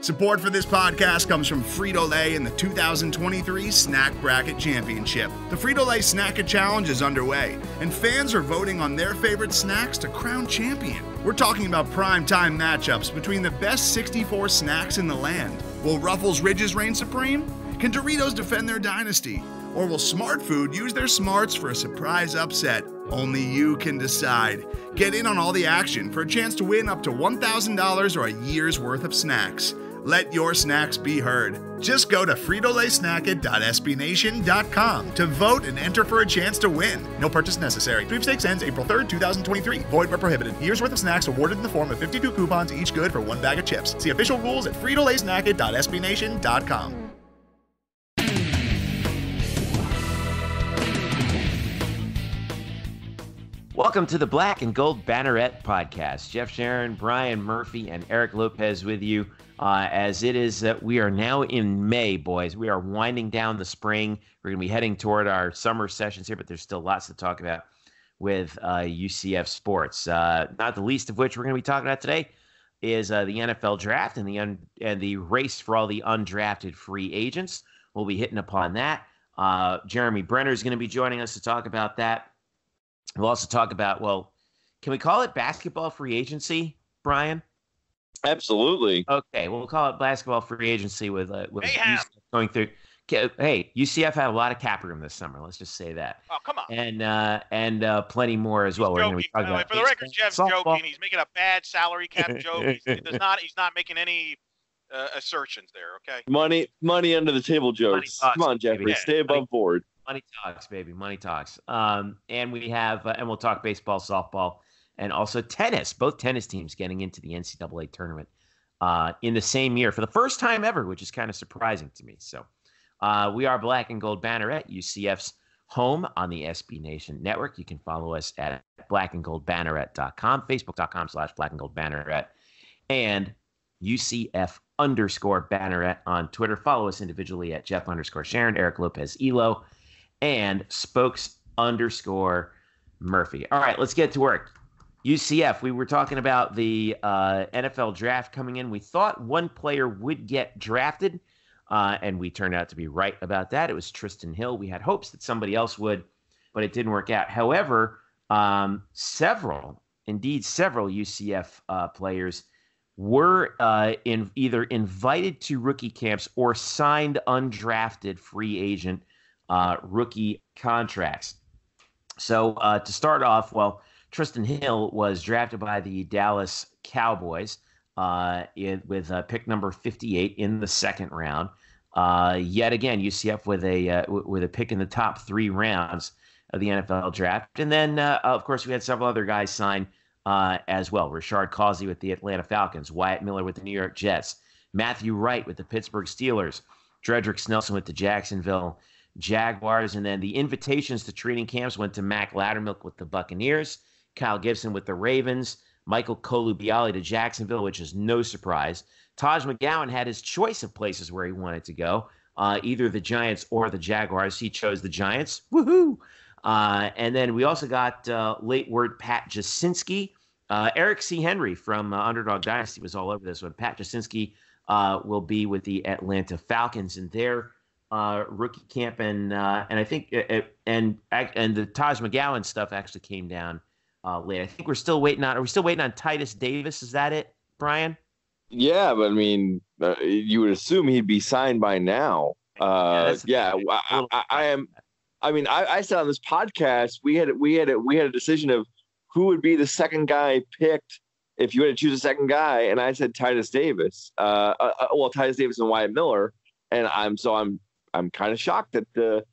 Support for this podcast comes from Frito-Lay and the 2023 Snack Bracket Championship. The Frito-Lay Snack Challenge is underway, and fans are voting on their favorite snacks to crown champion. We're talking about prime-time matchups between the best 64 snacks in the land. Will Ruffles Ridges reign supreme? Can Doritos defend their dynasty? Or will Smart Food use their smarts for a surprise upset? Only you can decide. Get in on all the action for a chance to win up to $1,000 or a year's worth of snacks. Let your snacks be heard. Just go to fritolaysnacket.sbnation.com to vote and enter for a chance to win. No purchase necessary. Sweepstakes ends April 3rd, 2023. Void where prohibited. Year's worth of snacks awarded in the form of 52 coupons, each good for one bag of chips. See official rules at fritolaysnacket.sbnation.com. Welcome to the Black and Gold Banneret Podcast. Jeff Sharon, Brian Murphy, and Eric Lopez with you. As it is, we are now in May, boys. We are winding down the spring. We're going to be heading toward our summer sessions here, but there's still lots to talk about with UCF sports. Not the least of which we're going to be talking about today is the NFL draft and the race for all the undrafted free agents. We'll be hitting upon that. Jeremy Brener is going to be joining us to talk about that. We'll also talk about, well, can we call it basketball free agency, Brian? Absolutely. Okay, we'll call it basketball free agency with UCF going through. Hey, UCF had a lot of cap room this summer. Let's just say that. Oh, come on. And plenty more as well. He's We're going to be talking about for the record, Jeff's softball. joking. He's making a bad salary cap joke. He's not making any assertions there. Okay. Money under the table jokes. Talks, Come on, Jeffrey. baby. Stay above board. Money talks, baby. Money talks. And we have, and we'll talk baseball, softball, and also tennis. Both tennis teams getting into the NCAA tournament in the same year for the first time ever, which is kind of surprising to me. So we are Black and Gold Banneret, UCF's home on the SB Nation Network. You can follow us at blackandgoldbanneret.com, facebook.com/blackandgoldbanneret, and UCF_Banneret on Twitter. Follow us individually at Jeff_Sharon, Eric Lopez Elo, and Spokes_Murphy. All right, let's get to work. UCF, we were talking about the NFL draft coming in. We thought one player would get drafted, and we turned out to be right about that. It was Trysten Hill. We had hopes that somebody else would, but it didn't work out. However, several UCF players were either invited to rookie camps or signed undrafted free agent rookie contracts. So to start off, well, Trysten Hill was drafted by the Dallas Cowboys with pick number 58 in the second round. Yet again, UCF with a pick in the top 3 rounds of the NFL draft. And then, of course, we had several other guys sign as well. Rashard Causey with the Atlanta Falcons, Wyatt Miller with the New York Jets, Matthew Wright with the Pittsburgh Steelers, Dredrick Snelson with the Jacksonville Jaguars, and then the invitations to training camps went to Mac Loudermilk with the Buccaneers, Kyle Gibson with the Ravens, Michael Colubiali to Jacksonville, which is no surprise. Taj McGowan had his choice of places where he wanted to go, either the Giants or the Jaguars. He chose the Giants. Woohoo! And then we also got late word Pat Jasinski. Eric C. Henry from Underdog Dynasty was all over this one. Pat Jasinski will be with the Atlanta Falcons in their rookie camp, and I think and the Taj McGowan stuff actually came down late. I think we're still waiting on. Are we still waiting on Titus Davis? Is that it, Brian? Yeah, but I mean, you would assume he'd be signed by now. I am. I mean, I said on this podcast we had a decision of who would be the second guy picked if you had to choose a second guy, and I said Titus Davis. Titus Davis and Wyatt Miller, and I'm kind of shocked that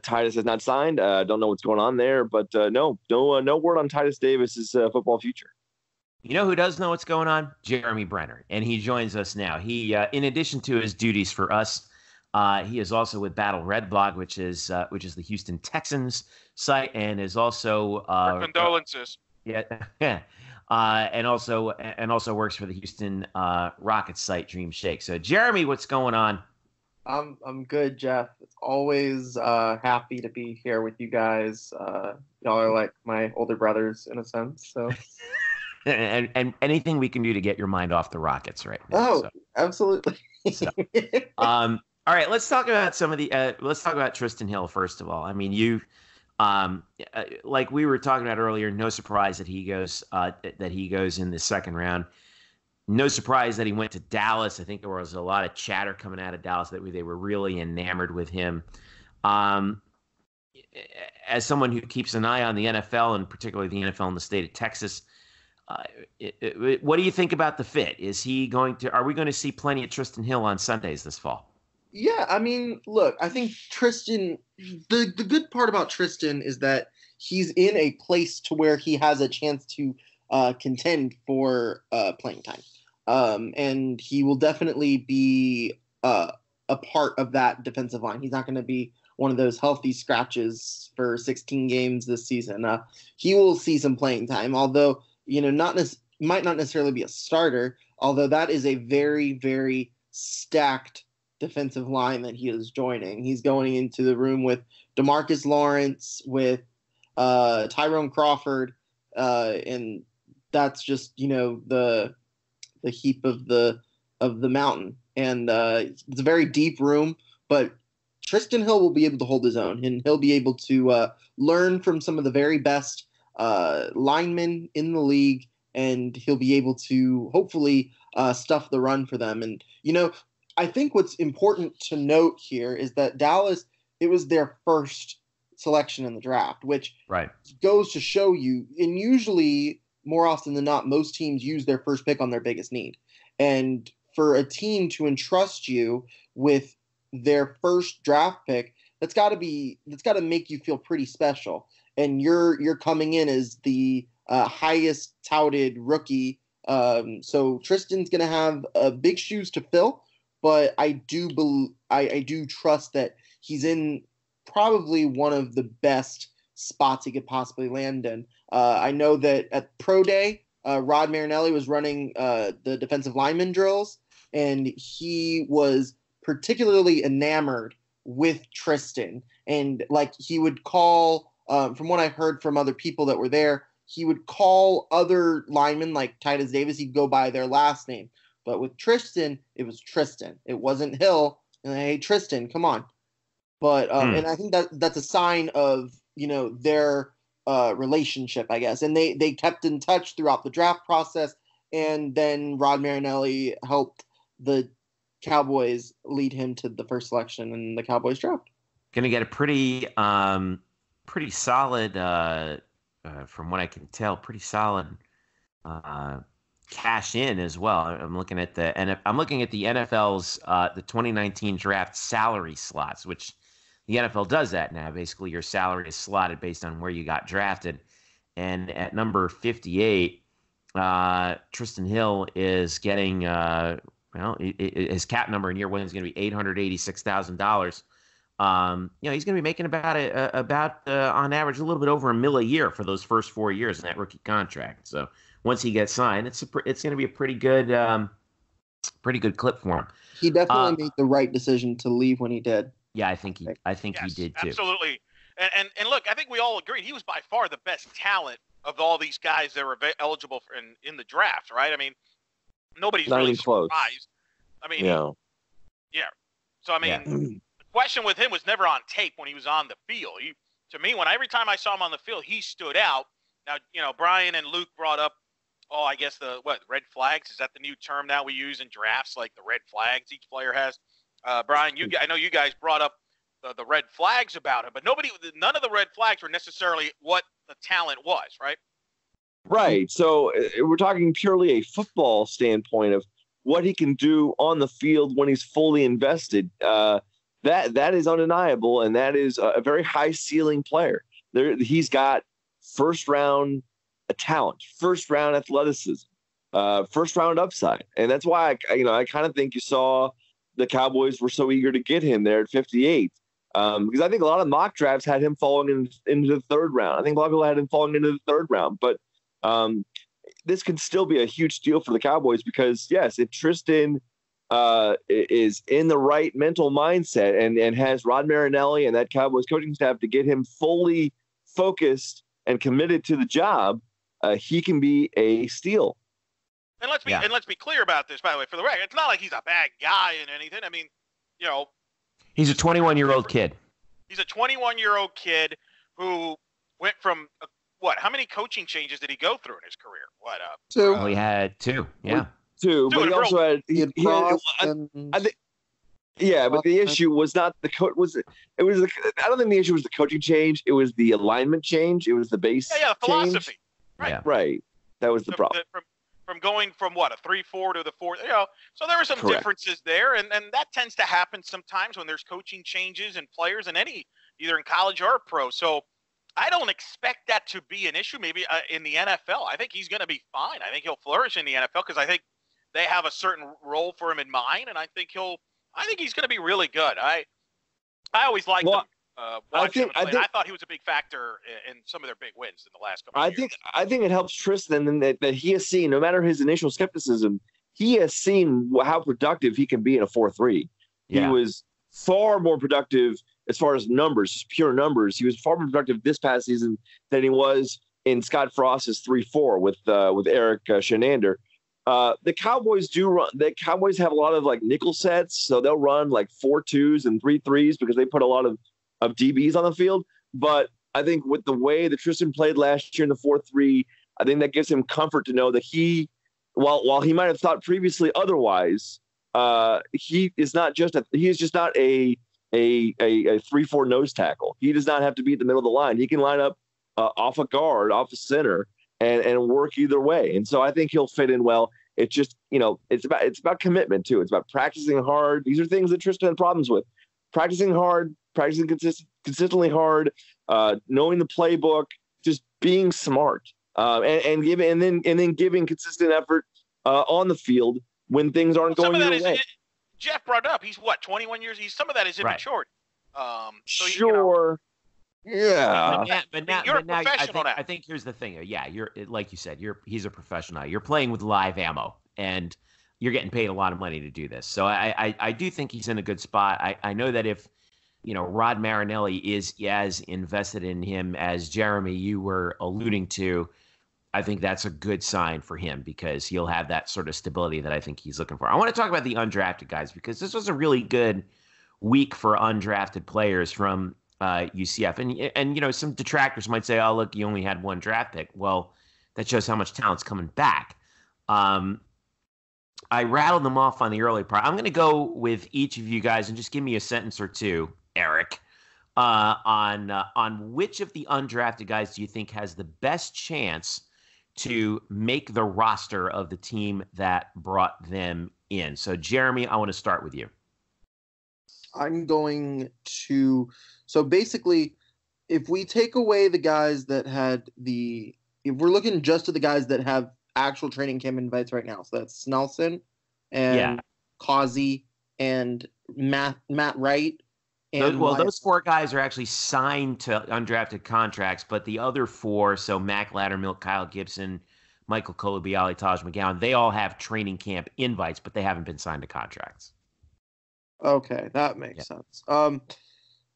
Titus has not signed. Don't know what's going on there, but no word on Titus Davis's football future. You know who does know what's going on? Jeremy Brener, and he joins us now. He, in addition to his duties for us, he is also with Battle Red Blog, which is the Houston Texans site, and is also condolences. And also works for the Houston Rockets site Dream Shake. So Jeremy, what's going on? I'm good, Jeff. It's always happy to be here with you guys. Y'all are like my older brothers in a sense. So and anything we can do to get your mind off the Rockets right now. Oh, so. Absolutely. So, all right, let's talk about some of the. Let's talk about Trysten Hill first of all. I mean, like we were talking about earlier, no surprise that he goes in the second round. No surprise that he went to Dallas. I think there was a lot of chatter coming out of Dallas that they were really enamored with him. As someone who keeps an eye on the NFL and particularly the NFL in the state of Texas, what do you think about the fit? Are we going to see plenty of Trysten Hill on Sundays this fall? Yeah, I mean, look, I think Trysten, the good part about Trysten is that he's in a place to where he has a chance to contend for playing time. And he will definitely be a part of that defensive line. He's not going to be one of those healthy scratches for 16 games this season. He will see some playing time, although, might not necessarily be a starter, although that is a very, very stacked defensive line that he is joining. He's going into the room with DeMarcus Lawrence, with Tyrone Crawford, and that's just, the heap of the mountain. And it's a very deep room, but Trysten Hill will be able to hold his own, and he'll be able to learn from some of the very best linemen in the league, and he'll be able to hopefully stuff the run for them. And, I think what's important to note here is that Dallas, it was their first selection in the draft, which goes to show you, and usually more often than not, most teams use their first pick on their biggest need. And for a team to entrust you with their first draft pick, that's got to make you feel pretty special. And you're coming in as the highest touted rookie. So Trysten's going to have big shoes to fill, but I do trust that he's in probably one of the best spots he could possibly land in. I know that at Pro Day, Rod Marinelli was running the defensive lineman drills, and he was particularly enamored with Trysten. And he would call, from what I heard from other people that were there, he would call other linemen like Titus Davis. He'd go by their last name. But with Trysten, it was Trysten. It wasn't Hill. And hey, Trysten, come on. But and I think that's a sign of their relationship, I guess. And they kept in touch throughout the draft process. And then Rod Marinelli helped the Cowboys lead him to the first selection in the Cowboys draft. Going to get a pretty solid, from what I can tell, pretty solid cash in as well. I'm looking at the NFL's the 2019 draft salary slots, which the NFL does that now. Basically, your salary is slotted based on where you got drafted. And at number 58, Trysten Hill is getting his cap number in year one is going to be $886,000. He's going to be making about on average a little bit over $1 million a year for those first 4 years in that rookie contract. So once he gets signed, it's going to be a pretty good clip for him. He definitely made the right decision to leave when he did. Yeah, I think he did too. Absolutely. And look, I think we all agreed he was by far the best talent of all these guys that were eligible for in the draft, right? I mean, nobody's not really even close. surprised. I mean, yeah. So I mean, the question with him was never on tape when he was on the field. To me, every time I saw him on the field, he stood out. Now, Brian and Luke brought up, I guess red flags? Is that the new term now we use in drafts, like the red flags each player has? Brian, I know you guys brought up the red flags about him, but none of the red flags were necessarily what the talent was, right? Right. So we're talking purely a football standpoint of what he can do on the field when he's fully invested. That is undeniable, and that is a very high ceiling player. He's got first round talent, first round athleticism, first round upside, and that's why I kind of think you saw the Cowboys were so eager to get him there at 58. Because I think a lot of mock drafts had him falling into the third round. I think a lot of people had him falling into the third round. But this can still be a huge deal for the Cowboys because, yes, if Trysten is in the right mental mindset and has Rod Marinelli and that Cowboys coaching staff to get him fully focused and committed to the job, he can be a steal. And let's be clear about this, by the way, for the record. It's not like he's a bad guy and anything. I mean, he's a 21-year-old kid. He's a 21-year-old kid who went from how many coaching changes did he go through in his career? Two. Well, he had two. Yeah. Two, but he also had. I think. Yeah, but the issue was not the coach. I don't think the issue was the coaching change. It was the alignment change. It was the base. Yeah, the philosophy. Change. Right. Yeah. Right. That was the problem. From going from a 3-4 to the 4. So there were some differences there, and that tends to happen sometimes when there's coaching changes and players in either in college or pro. So I don't expect that to be an issue. Maybe in the NFL, I think he's going to be fine. I think he'll flourish in the NFL because I think they have a certain role for him in mind, and I think he's going to be really good. I always liked him. Watching him play. I thought he was a big factor in some of their big wins in the last couple of years. I think it helps Trysten that he has seen, no matter his initial skepticism, he has seen how productive he can be in a 4-3. Yeah. He was far more productive as far as numbers, just pure numbers. He was far more productive this past season than he was in Scott Frost's 3-4 with Eric Shenander. The Cowboys have a lot of like nickel sets, so they'll run like 4-2s and 3-3s because they put a lot of DBs on the field. But I think with the way that Trysten played last year in the 4-3, I think that gives him comfort to know that while he might have thought previously otherwise, he is just not a 3-4 nose tackle. He does not have to be at the middle of the line. He can line up off a guard, off a center, and work either way. And so I think he'll fit in well. It's just, it's about commitment too. It's about practicing hard. These are things that Trysten had problems with. Practicing hard, practicing consistently hard, knowing the playbook, just being smart, and then giving consistent effort on the field when things aren't going your way. Jeff brought it up. He's 21 years. Some of that is immaturity. So sure. Yeah. But you're a professional now. I think here's the thing. Yeah, you're like you said. He's a professional now. You're playing with live ammo, and you're getting paid a lot of money to do this. So I do think he's in a good spot. I know that if Rod Marinelli is as invested in him as Jeremy you were alluding to, I think that's a good sign for him because he'll have that sort of stability that I think he's looking for. I want to talk about the undrafted guys because this was a really good week for undrafted players from UCF. And some detractors might say, oh, look, you only had one draft pick. Well, that shows how much talent's coming back. I rattled them off on the early part. I'm going to go with each of you guys and just give me a sentence or two, Eric, on which of the undrafted guys do you think has the best chance to make the roster of the team that brought them in. So, Jeremy, I want to start with you. I'm going to – so basically, if we take away the guys that had if we're looking just at the guys that have actual training camp invites right now, so that's Snelson and Causey and Matt Wright. Those four guys are actually signed to undrafted contracts, but the other four, so Mac Lattermilk, Kyle Gibson, Michael Colabiali, Taj McGowan, they all have training camp invites, but they haven't been signed to contracts. Okay, that makes sense.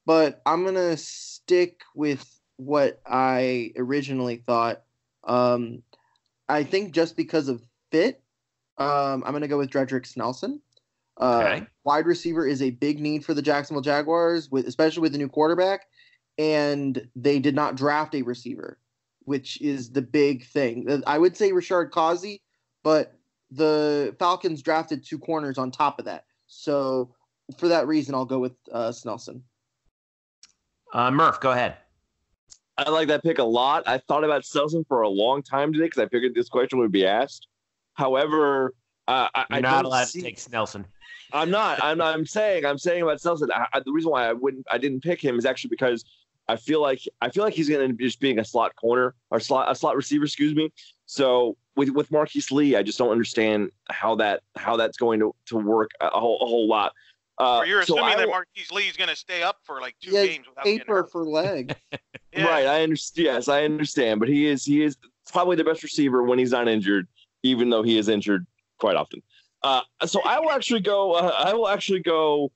But I'm going to stick with what I originally thought. I think just because of fit, I'm going to go with Dredrick Snelson. Okay. Wide receiver is a big need for the Jacksonville Jaguars, especially with the new quarterback, and they did not draft a receiver, which is the big thing. I would say Rashard Causey, but the Falcons drafted two corners on top of that. So for that reason, I'll go with Snelson. Murph, go ahead. I like that pick a lot. I thought about Snelson for a long time today because I figured this question would be asked. However, You're not allowed to take Snelson. I'm not. I'm saying about Snelson. The reason why I didn't pick him is actually because I feel like he's going to be just being a slot corner or a slot receiver. Excuse me. So with Marquise Lee, I just don't understand how that's going to work a whole lot. Or you're assuming that Marquise Lee is going to stay up for like two games without getting hurt. For leg. Yeah. Right. I understand. Yes, I understand. But he is probably the best receiver when he's not injured, even though he is injured quite often. So I will actually go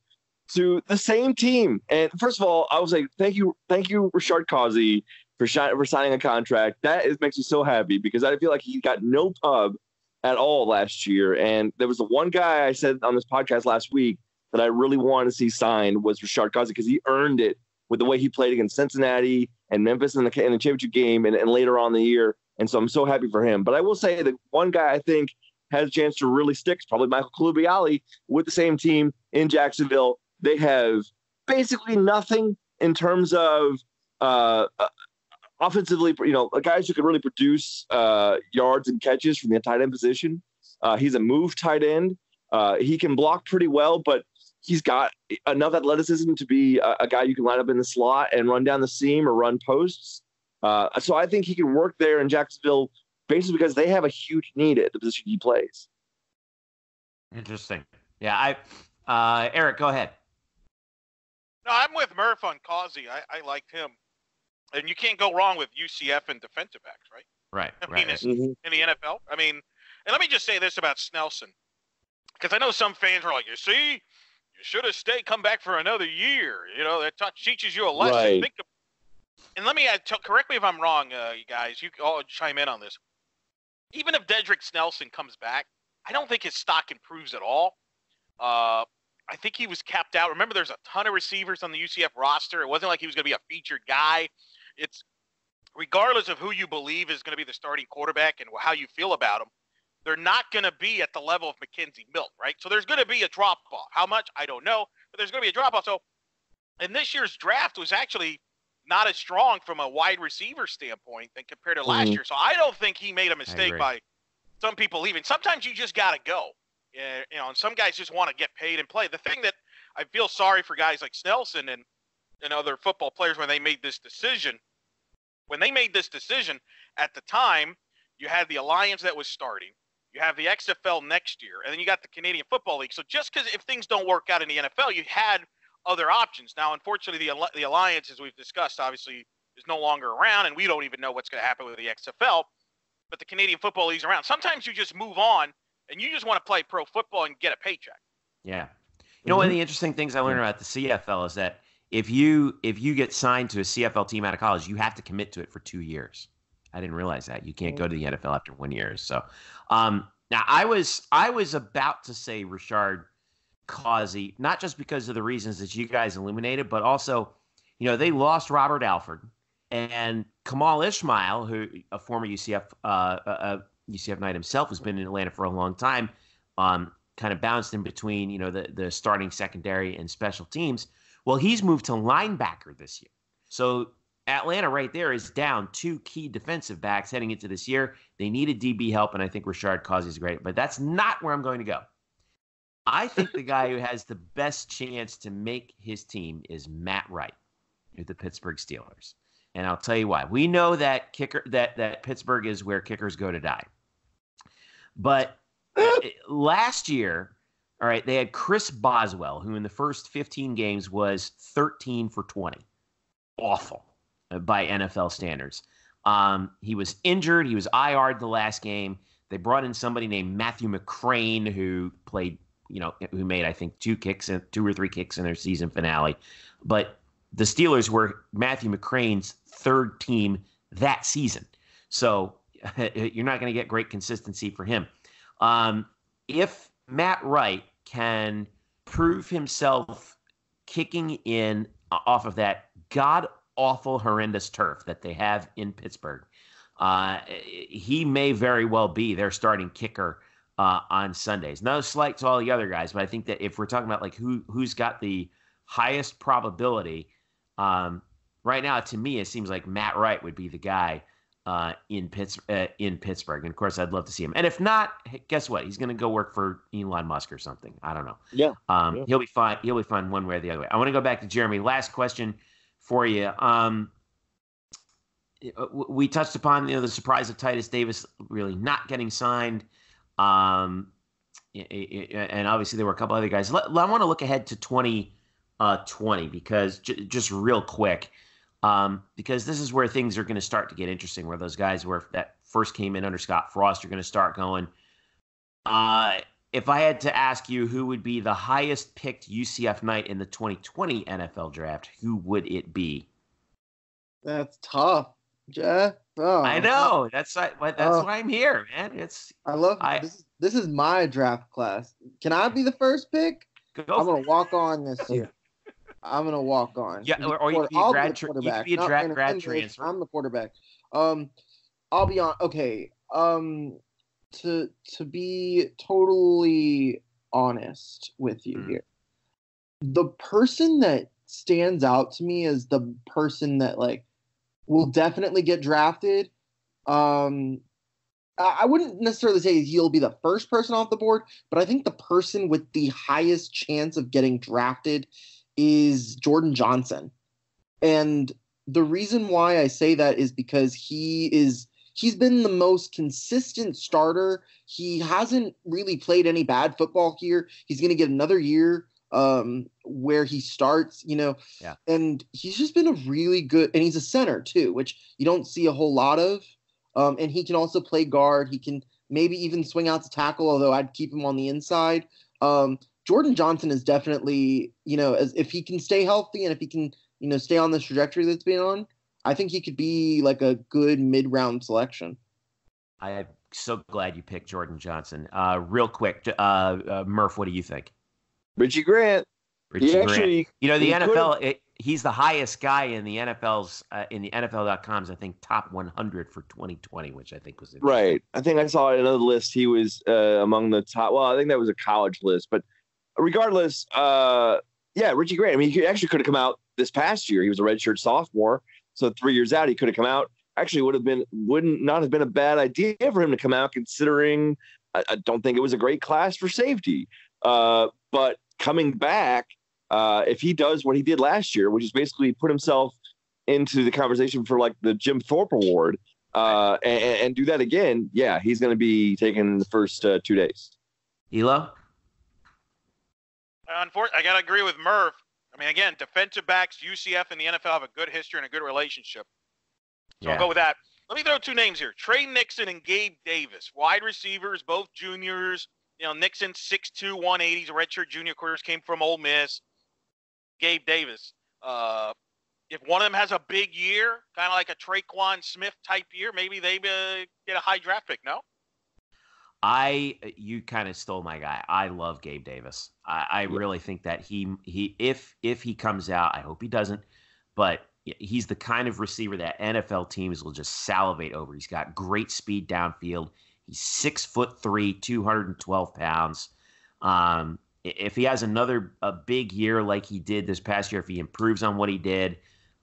to the same team. And first of all, I will say thank you, Rashard Causey, for signing a contract. That makes me so happy because I feel like he got no pub at all last year. And there was the one guy I said on this podcast last week that I really wanted to see signed was Rashard Kazi, because he earned it with the way he played against Cincinnati and Memphis in the championship game and later on in the year. And so I'm so happy for him. But I will say that one guy I think has a chance to really stick is probably Michael Colubiali with the same team in Jacksonville. They have basically nothing in terms of offensively, guys who can really produce yards and catches from the tight end position. He's a move tight end. He can block pretty well, but he's got enough athleticism to be a guy you can line up in the slot and run down the seam or run posts. So I think he can work there in Jacksonville basically because they have a huge need at the position he plays. Interesting. Yeah, Eric, go ahead. No, I'm with Murph on Causey. I liked him. And you can't go wrong with UCF and defensive backs, right? Right. In the NFL. I mean, and let me just say this about Snelson, because I know some fans are like, you see, you should have come back for another year. That teaches you a lesson. Right. And let me add, correct me if I'm wrong, you guys. You all chime in on this. Even if Dedrick Snelson comes back, I don't think his stock improves at all. I think he was capped out. Remember, there's a ton of receivers on the UCF roster. It wasn't like he was going to be a featured guy. It's regardless of who you believe is going to be the starting quarterback and how you feel about him, they're not going to be at the level of Mackenzie Milton, right? So there's going to be a drop-off. How much? I don't know. But there's going to be a drop-off. So, and this year's draft was actually not as strong from a wide receiver standpoint than compared to last year. So I don't think he made a mistake by some people leaving. Sometimes you just got to go. And some guys just want to get paid and play. The thing that I feel sorry for guys like Snelson and other football players when they made this decision. When they made this decision at the time, you had the Alliance that was starting. You have the XFL next year, and then you got the Canadian Football League. So just because if things don't work out in the NFL, you had other options. Now, unfortunately, the Alliance, as we've discussed, obviously is no longer around, and we don't even know what's going to happen with the XFL. But the Canadian Football League's around. Sometimes you just move on, and you just want to play pro football and get a paycheck. Yeah. One of the interesting things I learned about the CFL is that if you get signed to a CFL team out of college, you have to commit to it for 2 years. I didn't realize that. You can't go to the NFL after 1 year. So now I was about to say Rashard Causey, not just because of the reasons that you guys illuminated, but also, they lost Robert Alford and Kamal Ishmael, who a former UCF Knight himself, who's been in Atlanta for a long time, kind of bounced in between, the starting secondary and special teams. Well, he's moved to linebacker this year. So Atlanta right there is down 2 key defensive backs heading into this year. They needed DB help, and I think Rashard Causey is great. But that's not where I'm going to go. I think the guy who has the best chance to make his team is Matt Wright with the Pittsburgh Steelers. And I'll tell you why. We know that that Pittsburgh is where kickers go to die. But last year, all right, they had Chris Boswell, who in the first 15 games was 13 for 20. Awful by NFL standards. He was injured. He was IR'd the last game. They brought in somebody named Matthew McCrane, who played, who made, I think, 2 or 3 kicks in their season finale. But the Steelers were Matthew McCrane's 3rd team that season. So you're not going to get great consistency for him. If Matt Wright can prove himself kicking in off of that god-awful, horrendous turf that they have in Pittsburgh, he may very well be their starting kicker on Sundays. No slight to all the other guys, but I think that if we're talking about like who's got the highest probability, right now to me it seems like Matt Wright would be the guy in Pittsburgh. And of course, I'd love to see him. And if not, guess what? He's going to go work for Elon Musk or something. I don't know. Yeah. He'll be fine. He'll be fine one way or the other way. I want to go back to Jeremy. Last question for you. We touched upon the surprise of Titus Davis really not getting signed. And obviously there were a couple other guys. I want to look ahead to 2020 because just real quick. Because this is where things are going to start to get interesting, where those guys that first came in under Scott Frost are going to start going. If I had to ask you who would be the highest picked UCF Knight in the 2020 NFL draft, who would it be? That's tough. Jeff. Oh, I know. That's why I'm here, man. This is my draft class. Can I be the first pick? I'm gonna walk on this year. I'm gonna walk on. Yeah, or you could be a grad transfer. I'm the quarterback. I'll be on. Okay. To be totally honest with you here, the person that stands out to me as the person that like will definitely get drafted. I wouldn't necessarily say he'll be the first person off the board, but I think the person with the highest chance of getting drafted is Jordan Johnson. And the reason why I say that is because he's been the most consistent starter. He hasn't really played any bad football here. He's going to get another year where he starts, and he's just been a really good, and he's a center too, which you don't see a whole lot of. And he can also play guard. He can maybe even swing out to tackle, although I'd keep him on the inside. Jordan Johnson is definitely, as if he can stay healthy and if he can, stay on this trajectory that's been on, I think he could be like a good mid-round selection. I'm so glad you picked Jordan Johnson. Real quick, Murph, what do you think? Richie Grant. The NFL, he's the highest guy in the NFL's in the NFL.com's, I think, top 100 for 2020, which I think was right. I think I saw another list. He was among the top. Well, I think that was a college list, but regardless, Richie Grant. I mean, he actually could have come out this past year. He was a redshirt sophomore, so 3 years out, he could have come out. Actually, would not have been a bad idea for him to come out, considering I don't think it was a great class for safety. But coming back. If he does what he did last year, which is basically put himself into the conversation for like the Jim Thorpe Award, and do that again, he's going to be taken the first 2 days. Elo? Unfortunately, I got to agree with Murph. I mean, again, defensive backs, UCF and the NFL have a good history and a good relationship. So I'll go with that. Let me throw 2 names here. Trey Nixon and Gabe Davis, wide receivers, both juniors. Nixon, 6'2", 180. He's a redshirt junior, quarters, came from Ole Miss. Gabe Davis. If one of them has a big year, kind of like a Traquan Smith type year, maybe they get a high draft pick, no? You kind of stole my guy. I love Gabe Davis. I really think that if he comes out, I hope he doesn't, but he's the kind of receiver that NFL teams will just salivate over. He's got great speed downfield. He's 6'3", 212 pounds. If he has a big year like he did this past year, if he improves on what he did,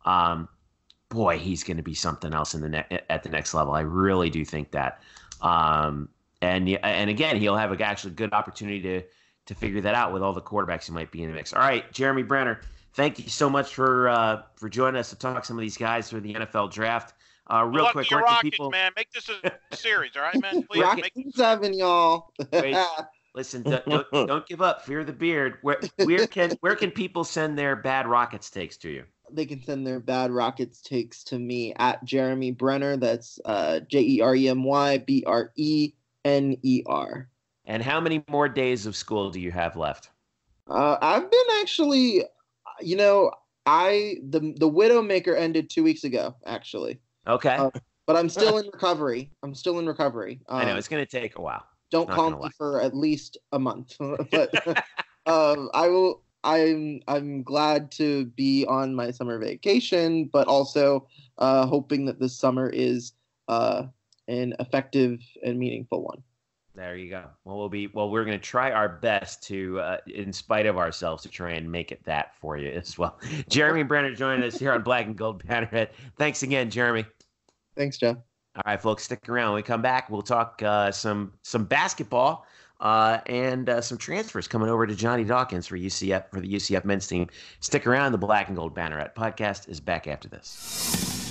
he's going to be something else at the next level. I really do think that. And again, he'll have actually good opportunity to figure that out with all the quarterbacks who might be in the mix. All right, Jeremy Brener, thank you so much for joining us to talk some of these guys for the NFL draft. Real quick, where can people, man, make this a series, all right, man? Please, Rockets 7, y'all. Wait, listen, don't give up. Fear the beard. Where can people send their bad Rockets takes to you? They can send their bad Rockets takes to me at Jeremy Brener. That's JeremyBrener. And how many more days of school do you have left? I've been actually, the Widowmaker ended 2 weeks ago, actually. Okay. But I'm still in recovery. I know it's going to take a while. Don't call me for at least a month. But I will. I'm glad to be on my summer vacation, but also hoping that this summer is an effective and meaningful one. There you go. Well, we're going to try our best to, in spite of ourselves, to try and make it that for you as well. Jeremy Brener joining us here on Black and Gold Banneret. Thanks again, Jeremy. Thanks, Jeff. All right, folks, stick around. When we come back, we'll talk some basketball and some transfers coming over to Johnny Dawkins for the UCF men's team. Stick around. The Black and Gold Banneret Podcast is back after this.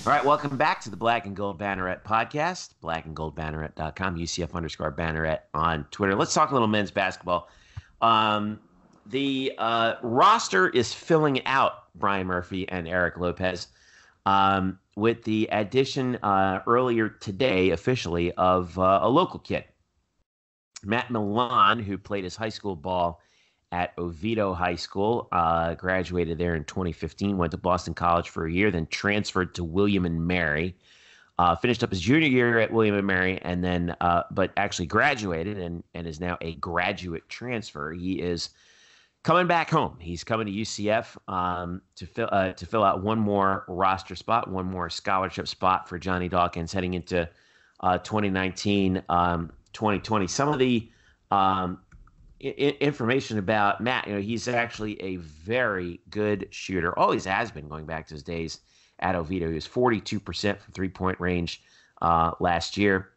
All right, welcome back to the Black and Gold Banneret Podcast, blackandgoldbanneret.com, UCF_Banneret on Twitter. Let's talk a little men's basketball. The roster is filling out, Brian Murphy and Eric Lopez, with the addition earlier today, officially, of a local kid, Matt Milon, who played his high school ball at Oviedo High School, graduated there in 2015, went to Boston College for a year, then transferred to William and Mary. Finished up his junior year at William & Mary, and then, but actually graduated and is now a graduate transfer. He is coming back home. He's coming to UCF to fill out one more roster spot, one more scholarship spot for Johnny Dawkins heading into 2019, 2020. Some of the information about Matt, he's actually a very good shooter. Always has been, going back to his days at Oviedo. He was 42% from three-point range last year,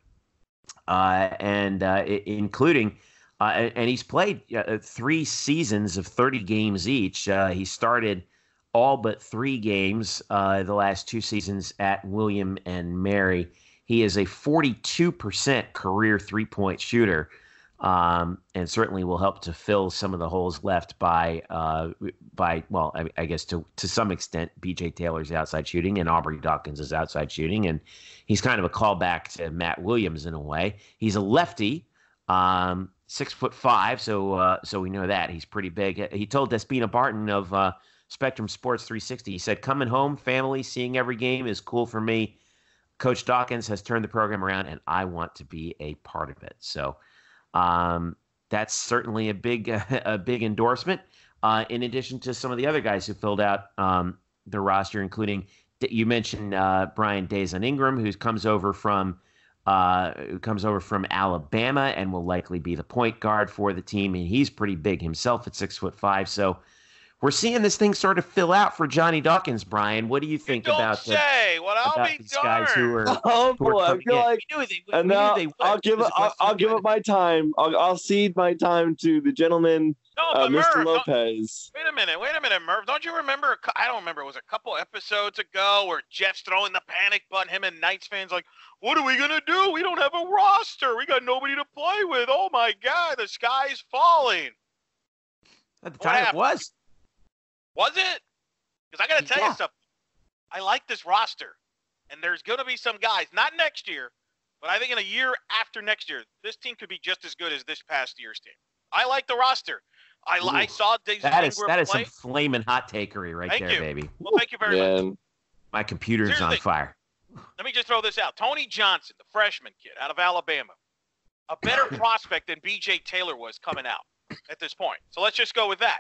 including and he's played 3 seasons of 30 games each. He started all but 3 games the last 2 seasons at William and Mary. He is a 42% career three-point shooter, and certainly will help to fill some of the holes left by I guess to some extent, B.J. Taylor's outside shooting and Aubrey Dawkins' outside shooting, and he's kind of a callback to Matt Williams in a way. He's a lefty, 6'5", so we know that he's pretty big. He told Despina Barton of Spectrum Sports 360, he said, "Coming home, family, seeing every game is cool for me. Coach Dawkins has turned the program around, and I want to be a part of it." So that's certainly a big endorsement. In addition to some of the other guys who filled out the roster, including you mentioned Brian Dazon Ingram, who comes over from Alabama and will likely be the point guard for the team, and he's pretty big himself at 6'5". So we're seeing this thing sort of fill out for Johnny Dawkins. Brian, what do you think about these guys who are? Oh boy, I feel like, and now I'll give up my time. I'll cede my time to the gentleman, Mr. Murph, Lopez. Wait a minute, Murph. Don't you remember? I don't remember. It was a couple episodes ago where Jeff's throwing the panic button. Him and Knights fans like, "What are we gonna do? We don't have a roster. We got nobody to play with. Oh my God, the sky's falling." At the time, it was. Was it? Because I got to tell you something. I like this roster, and there's going to be some guys, not next year, but I think in a year after next year, this team could be just as good as this past year's team. I like the roster. I saw Dazon Ingram that is play. some flaming hot takery right there, baby. Well, thank you very much. My computer's on fire. Let me just throw this out. Tony Johnson, the freshman kid out of Alabama, a better prospect than B.J. Taylor was coming out at this point. So let's just go with that.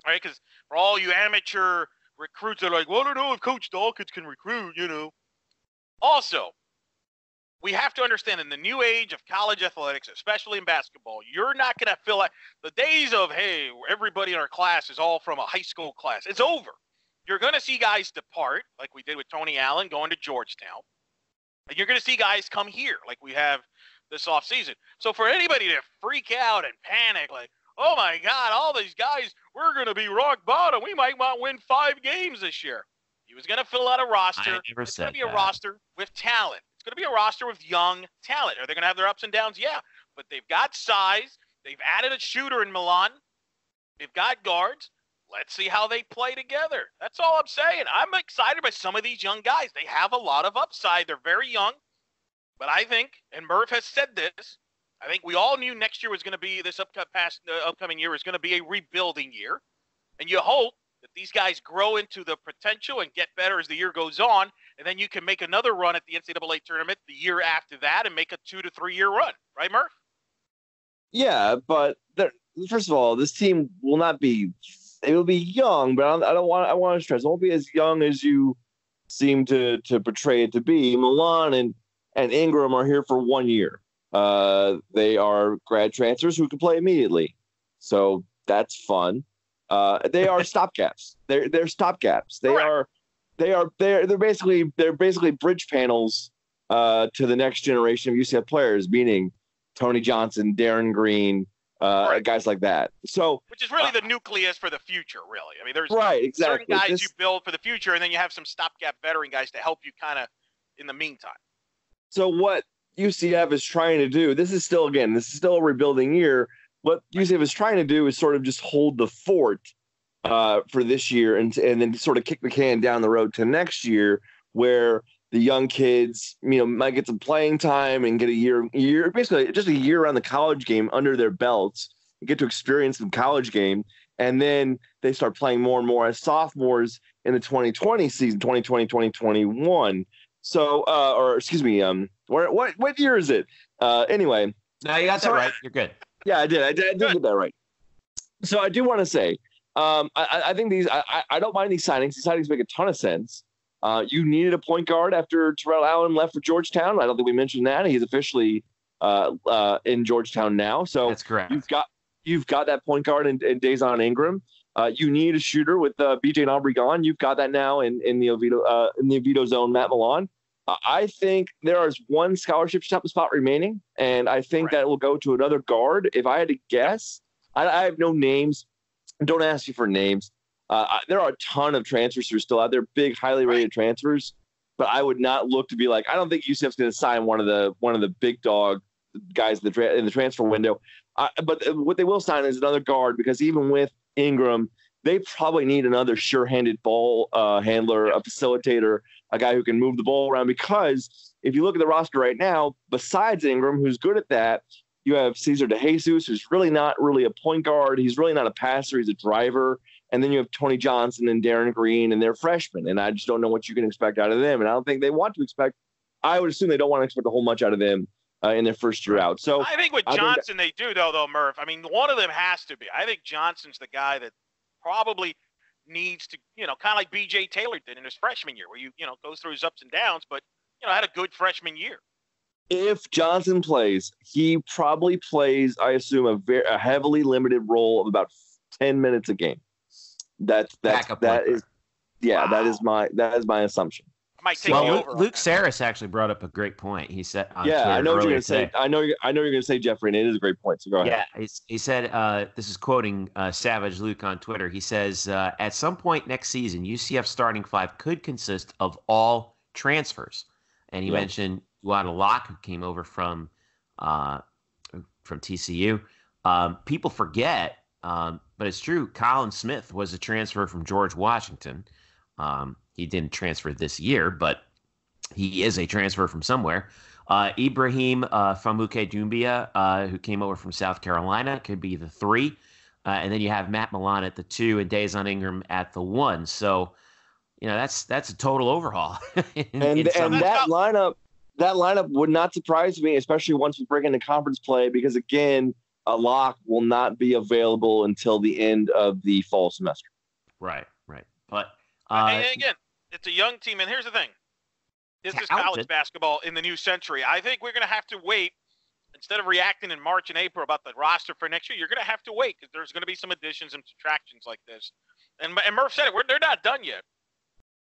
All right, because for all you amateur recruits that are like, well, I don't know if Coach Dawkins can recruit, Also, we have to understand in the new age of college athletics, especially in basketball, you're not going to feel like the days of, hey, everybody in our class is all from a high school class. It's over. You're going to see guys depart, like we did with Tony Allen going to Georgetown. And you're going to see guys come here, like we have this offseason. So for anybody to freak out and panic, like, oh my God, all these guys, we're going to be rock bottom. We might not win 5 games this year. He was going to fill out a roster. It's going to be a roster with talent. It's going to be a roster with young talent. Are they going to have their ups and downs? Yeah, but they've got size. They've added a shooter in Milon. They've got guards. Let's see how they play together. That's all I'm saying. I'm excited by some of these young guys. They have a lot of upside. They're very young. But I think, and Murph has said this, I think we all knew next year was going to be, this upcoming year was going to be a rebuilding year. And you hope that these guys grow into the potential and get better as the year goes on. And then you can make another run at the NCAA tournament the year after that and make a 2 to 3 year run. Right, Murph? Yeah, but first of all, this team will not be, it will be young, but I want to stress, it won't be as young as you seem to portray it to be. Milon and Ingram are here for 1 year. They are grad transfers who can play immediately, so that's fun. They are stopgaps. They're stopgaps. They're basically bridge panels to the next generation of UCF players, meaning Tony Johnson, Darren Green, guys like that. So, which is really the nucleus for the future, really. I mean, there's certain guys you build for the future, and then you have some stopgap veteran guys to help you kind of in the meantime. So what UCF is trying to do, this is still a rebuilding year. What UCF is trying to do is sort of just hold the fort for this year and then sort of kick the can down the road to next year, where the young kids, might get some playing time and get a year, basically just a year on the college game under their belts. get to experience the college game. And then they start playing more and more as sophomores in the 2020 season, 2020, 2021. So, what year is it? Anyway. No, you got that right. You're good. Yeah, I did. I did get that right. So I do want to say, I think I don't mind these signings. These signings make a ton of sense. You needed a point guard after Terrell Allen left for Georgetown. I don't think we mentioned that. He's officially in Georgetown now. So that's correct. You've got that point guard in Dazon Ingram. You need a shooter with BJ and Aubrey gone. You've got that now in the Oviedo zone, Matt Milon. I think there is one scholarship spot remaining, and I think that will go to another guard. If I had to guess, I have no names. Don't ask you for names. There are a ton of transfers who are still out there, big, highly rated transfers. But I would not look to be like, I don't think UCF's going to sign one of the big dog guys in the transfer window. But what they will sign is another guard, because even with Ingram, they probably need another sure-handed ball handler, a facilitator, a guy who can move the ball around. Because if you look at the roster right now, besides Ingram, who's good at that, you have Cesar DeJesus, who's really not really a point guard. He's really not a passer. He's a driver. And then you have Tony Johnson and Darren Green, and they're freshmen. And I just don't know what you can expect out of them. And I don't think they want to expect – I would assume they don't want to expect a whole much out of them in their first year out. So I think with Johnson they do, though, Murph. I mean, one of them has to be. I think Johnson's the guy that probably needs to, kind of like B.J. Taylor did in his freshman year, where goes through his ups and downs, but, had a good freshman year. If Johnson plays, he probably plays, I assume, a heavily limited role of about 10 minutes a game. That is my assumption. Luke Saris actually brought up a great point. He said, I know what you're going to say. I know you're going to say, Jeffrey, and it is a great point. So go ahead. Yeah, he said, this is quoting Savage Luke on Twitter. He says, at some point next season, UCF starting five could consist of all transfers. And he mentioned Juan Locke, who came over from TCU. People forget, but it's true. Colin Smith was a transfer from George Washington. He didn't transfer this year, but he is a transfer from somewhere. Ibrahim Famuke Doumbia, who came over from South Carolina, could be the 3. And then you have Matt Milon at the 2 and Dazon Ingram at the 1. So, that's a total overhaul. and that lineup would not surprise me, especially once we bring into conference play, because again, a lock will not be available until the end of the fall semester. Right. But and again, it's a young team, and here's the thing: this is college basketball in the new century. I think we're going to have to wait instead of reacting in March and April about the roster for next year. You're going to have to wait because there's going to be some additions and subtractions like this. And Murph said it; they're not done yet.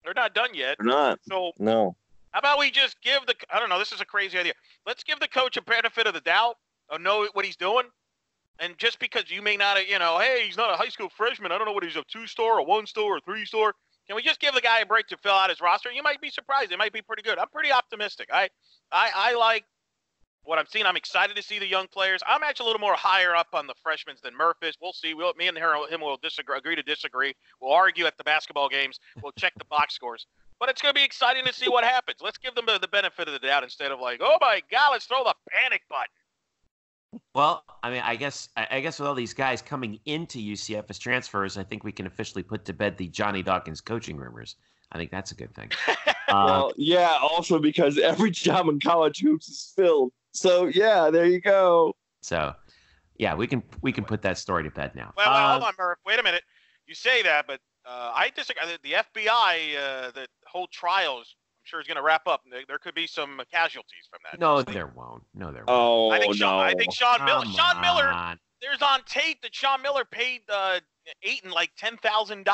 They're not done yet. They're not. So no. How about we just give I don't know, this is a crazy idea. Let's give the coach a benefit of the doubt, or know what he's doing. And just because you may not, hey, he's not a high school freshman. I don't know what he's a 2-star, a 1-star, or a 3-star. Can we just give the guy a break to fill out his roster? You might be surprised. It might be pretty good. I'm pretty optimistic. I like what I'm seeing. I'm excited to see the young players. I'm actually a little more higher up on the freshmen than Murph is. We'll see. Me and him will agree to disagree. We'll argue at the basketball games. We'll check the box scores. But it's going to be exciting to see what happens. Let's give them the benefit of the doubt instead of like, oh, my God, let's throw the panic button. Well, I mean, I guess with all these guys coming into UCF as transfers, I think we can officially put to bed the Johnny Dawkins coaching rumors. I think that's a good thing. Well, yeah, also because every job in college hoops is filled. So, yeah, there you go. So, yeah, we can put that story to bed now. Well, hold on, Murph. Wait a minute. You say that, but I disagree. The FBI, the whole trials, I'm sure is going to wrap up. There could be some casualties from that. No, there won't. Oh, I think Sean Miller. Come Sean Miller. on. There's on tape that Sean Miller paid Ayton like $10,000.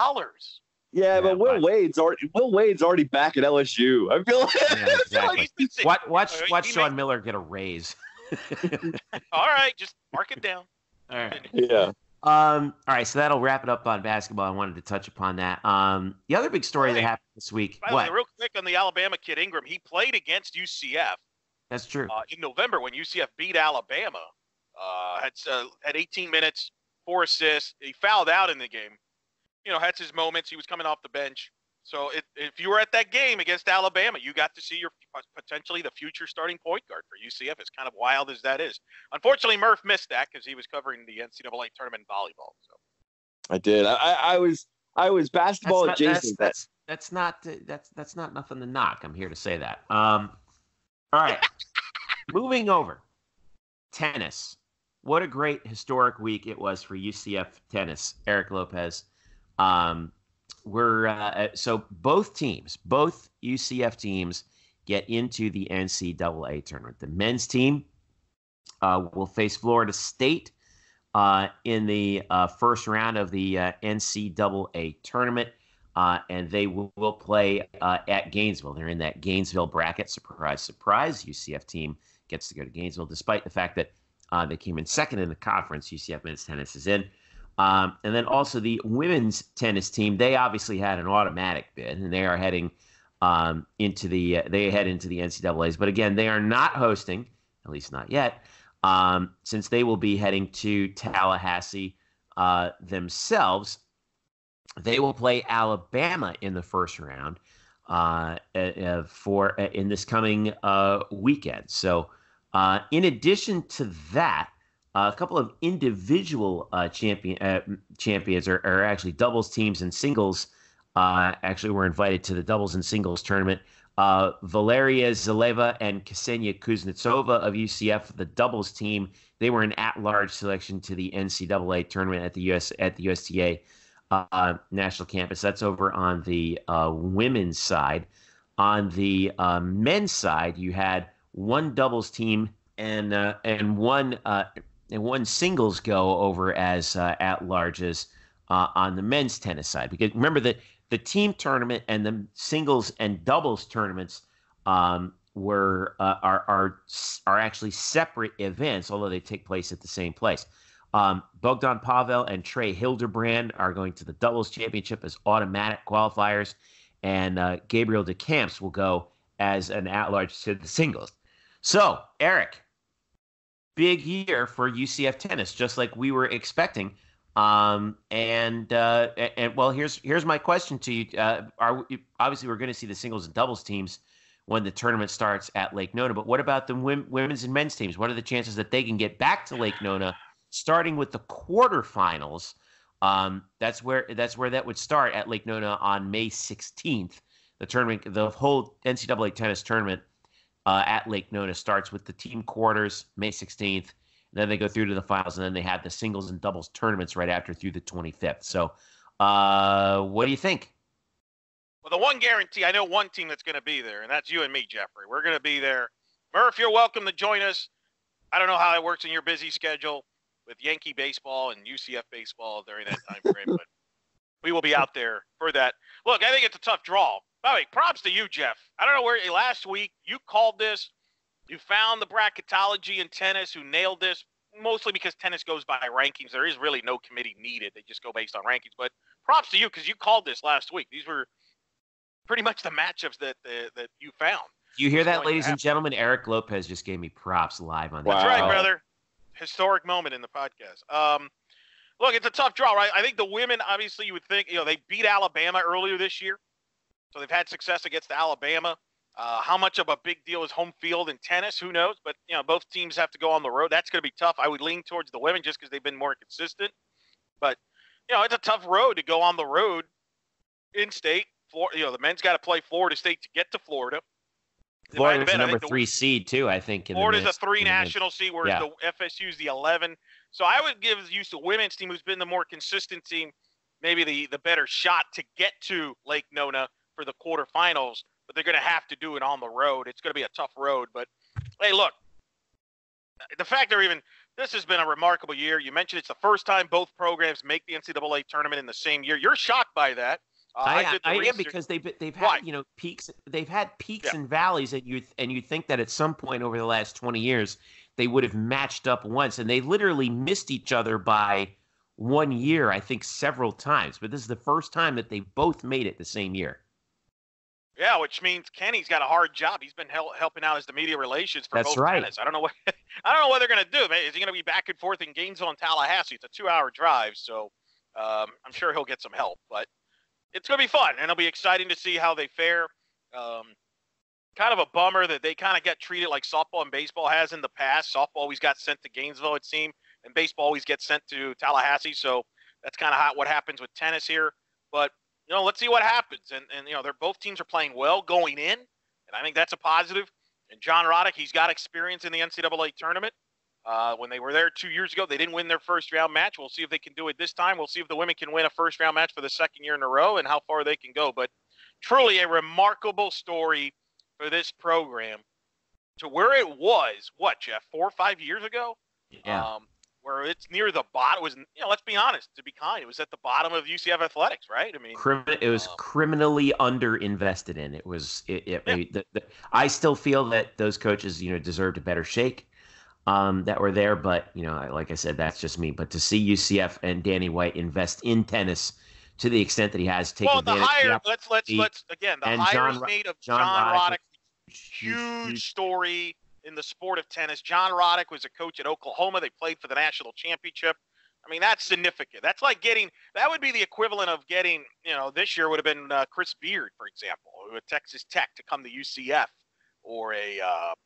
Yeah, but Will Wade's already back at LSU. I feel like, exactly. Watch Sean Miller get a raise. All right, just mark it down. All right. Yeah. All right, so that'll wrap it up on basketball. I wanted to touch upon that. The other big story that happened this week. By the way, real quick on the Alabama kid Ingram, he played against UCF. That's true. In November when UCF beat Alabama, had 18 minutes, 4 assists. He fouled out in the game. Had his moments. He was coming off the bench. So if you were at that game against Alabama, you got to see your potentially the future starting point guard for UCF. As kind of wild as that is. Unfortunately, Murph missed that because he was covering the NCAA tournament in volleyball. So I did. I was basketball adjacent. That's not nothing to knock. I'm here to say that. All right. Moving over. Tennis. What a great historic week it was for UCF tennis. Eric Lopez. So both UCF teams get into the NCAA tournament. The men's team will face Florida State in the first round of the NCAA tournament, and they will play at Gainesville. They're in that Gainesville bracket. Surprise, surprise. UCF team gets to go to Gainesville, despite the fact that they came in second in the conference. UCF men's tennis is in. And then also the women's tennis team, they obviously had an automatic bid, and they are heading into the NCAAs. But again, they are not hosting, at least not yet, since they will be heading to Tallahassee themselves. They will play Alabama in the first round in this coming weekend. So in addition to that, a couple of individual champions are actually doubles teams and singles. Actually, were invited to the doubles and singles tournament. Valeria Zaleva and Ksenia Kuznetsova of UCF, the doubles team, they were an at-large selection to the NCAA tournament at the USTA national campus. That's over on the women's side. On the men's side, you had one doubles team and one singles go over as at-larges on the men's tennis side. Because remember that the team tournament and the singles and doubles tournaments are actually separate events, although they take place at the same place. Bogdan Pavel and Trey Hildebrand are going to the doubles championship as automatic qualifiers, and Gabriel DeCamps will go as an at-large to the singles. So, Eric, big year for UCF tennis, just like we were expecting. Well, here's my question to you. Obviously we're going to see the singles and doubles teams when the tournament starts at Lake Nona, but what about the women's and men's teams? What are the chances that they can get back to Lake Nona, starting with the quarterfinals? That's where that would start at Lake Nona on May 16th. The tournament, the whole NCAA tennis tournament at Lake Nona starts with the team quarters May 16th. Then they go through to the finals, and then they have the singles and doubles tournaments right after through the 25th. So what do you think? Well, the one guarantee, I know one team that's going to be there, and that's you and me, Jeffrey. We're going to be there. Murph, you're welcome to join us. I don't know how that works in your busy schedule with Yankee baseball and UCF baseball during that time frame, but we will be out there for that. Look, I think it's a tough draw. By the way, props to you, Jeff. I don't know where last week you called this. You found the bracketology in tennis who nailed this, mostly because tennis goes by rankings. There is really no committee needed. They just go based on rankings. But props to you because you called this last week. These were pretty much the matchups that you found. You hear that, ladies and gentlemen? Eric Lopez just gave me props live on that. That's right, brother. Historic moment in the podcast. Look, it's a tough draw, right? I think the women, obviously, you would think, they beat Alabama earlier this year. So they've had success against Alabama. How much of a big deal is home field in tennis? Who knows? But, both teams have to go on the road. That's going to be tough. I would lean towards the women just because they've been more consistent. But, it's a tough road to go on the road in state. The men's got to play Florida State to get to Florida. Florida's the number 3 seed, too, I think. Florida's a 3 national seed, whereas the FSU's the 11. So I would give the women's team, who's been the more consistent team, maybe the better shot to get to Lake Nona for the quarterfinals. But they're going to have to do it on the road. It's going to be a tough road. But, hey, look, the fact this has been a remarkable year. You mentioned it's the first time both programs make the NCAA tournament in the same year. You're shocked by that. I am, because they've had peaks. They've had peaks and valleys, and you think that at some point over the last 20 years they would have matched up once, and they literally missed each other by 1 year, I think, several times. But this is the first time that they both made it the same year. Yeah, which means Kenny's got a hard job. He's been helping out as the media relations for both tennis. I don't know what they're going to do. Is he going to be back and forth in Gainesville and Tallahassee? It's a 2-hour drive, so I'm sure he'll get some help. But it's going to be fun, and it'll be exciting to see how they fare. Kind of a bummer that they kind of get treated like softball and baseball has in the past. Softball always got sent to Gainesville, it seemed, and baseball always gets sent to Tallahassee. So that's kind of what happens with tennis here. But, let's see what happens. And both teams are playing well going in, and I think that's a positive. And John Roddick, he's got experience in the NCAA tournament. When they were there 2 years ago, they didn't win their first-round match. We'll see if they can do it this time. We'll see if the women can win a first-round match for the second year in a row and how far they can go. But truly a remarkable story for this program to where it was, Jeff, 4 or 5 years ago? Yeah. Where it's near the bottom. It was, let's be honest, to be kind, it was at the bottom of UCF athletics, right? I mean, it was criminally underinvested in. It was. I still feel that those coaches, deserved a better shake. That were there, but like I said, that's just me. But to see UCF and Danny White invest in tennis to the extent that he has taken advantage. The hires made of John Roddick, huge story in the sport of tennis. John Roddick was a coach at Oklahoma. They played for the national championship. I mean, that's significant. That's like that would be the equivalent of getting, this year would have been Chris Beard, for example, at Texas Tech to come to UCF, or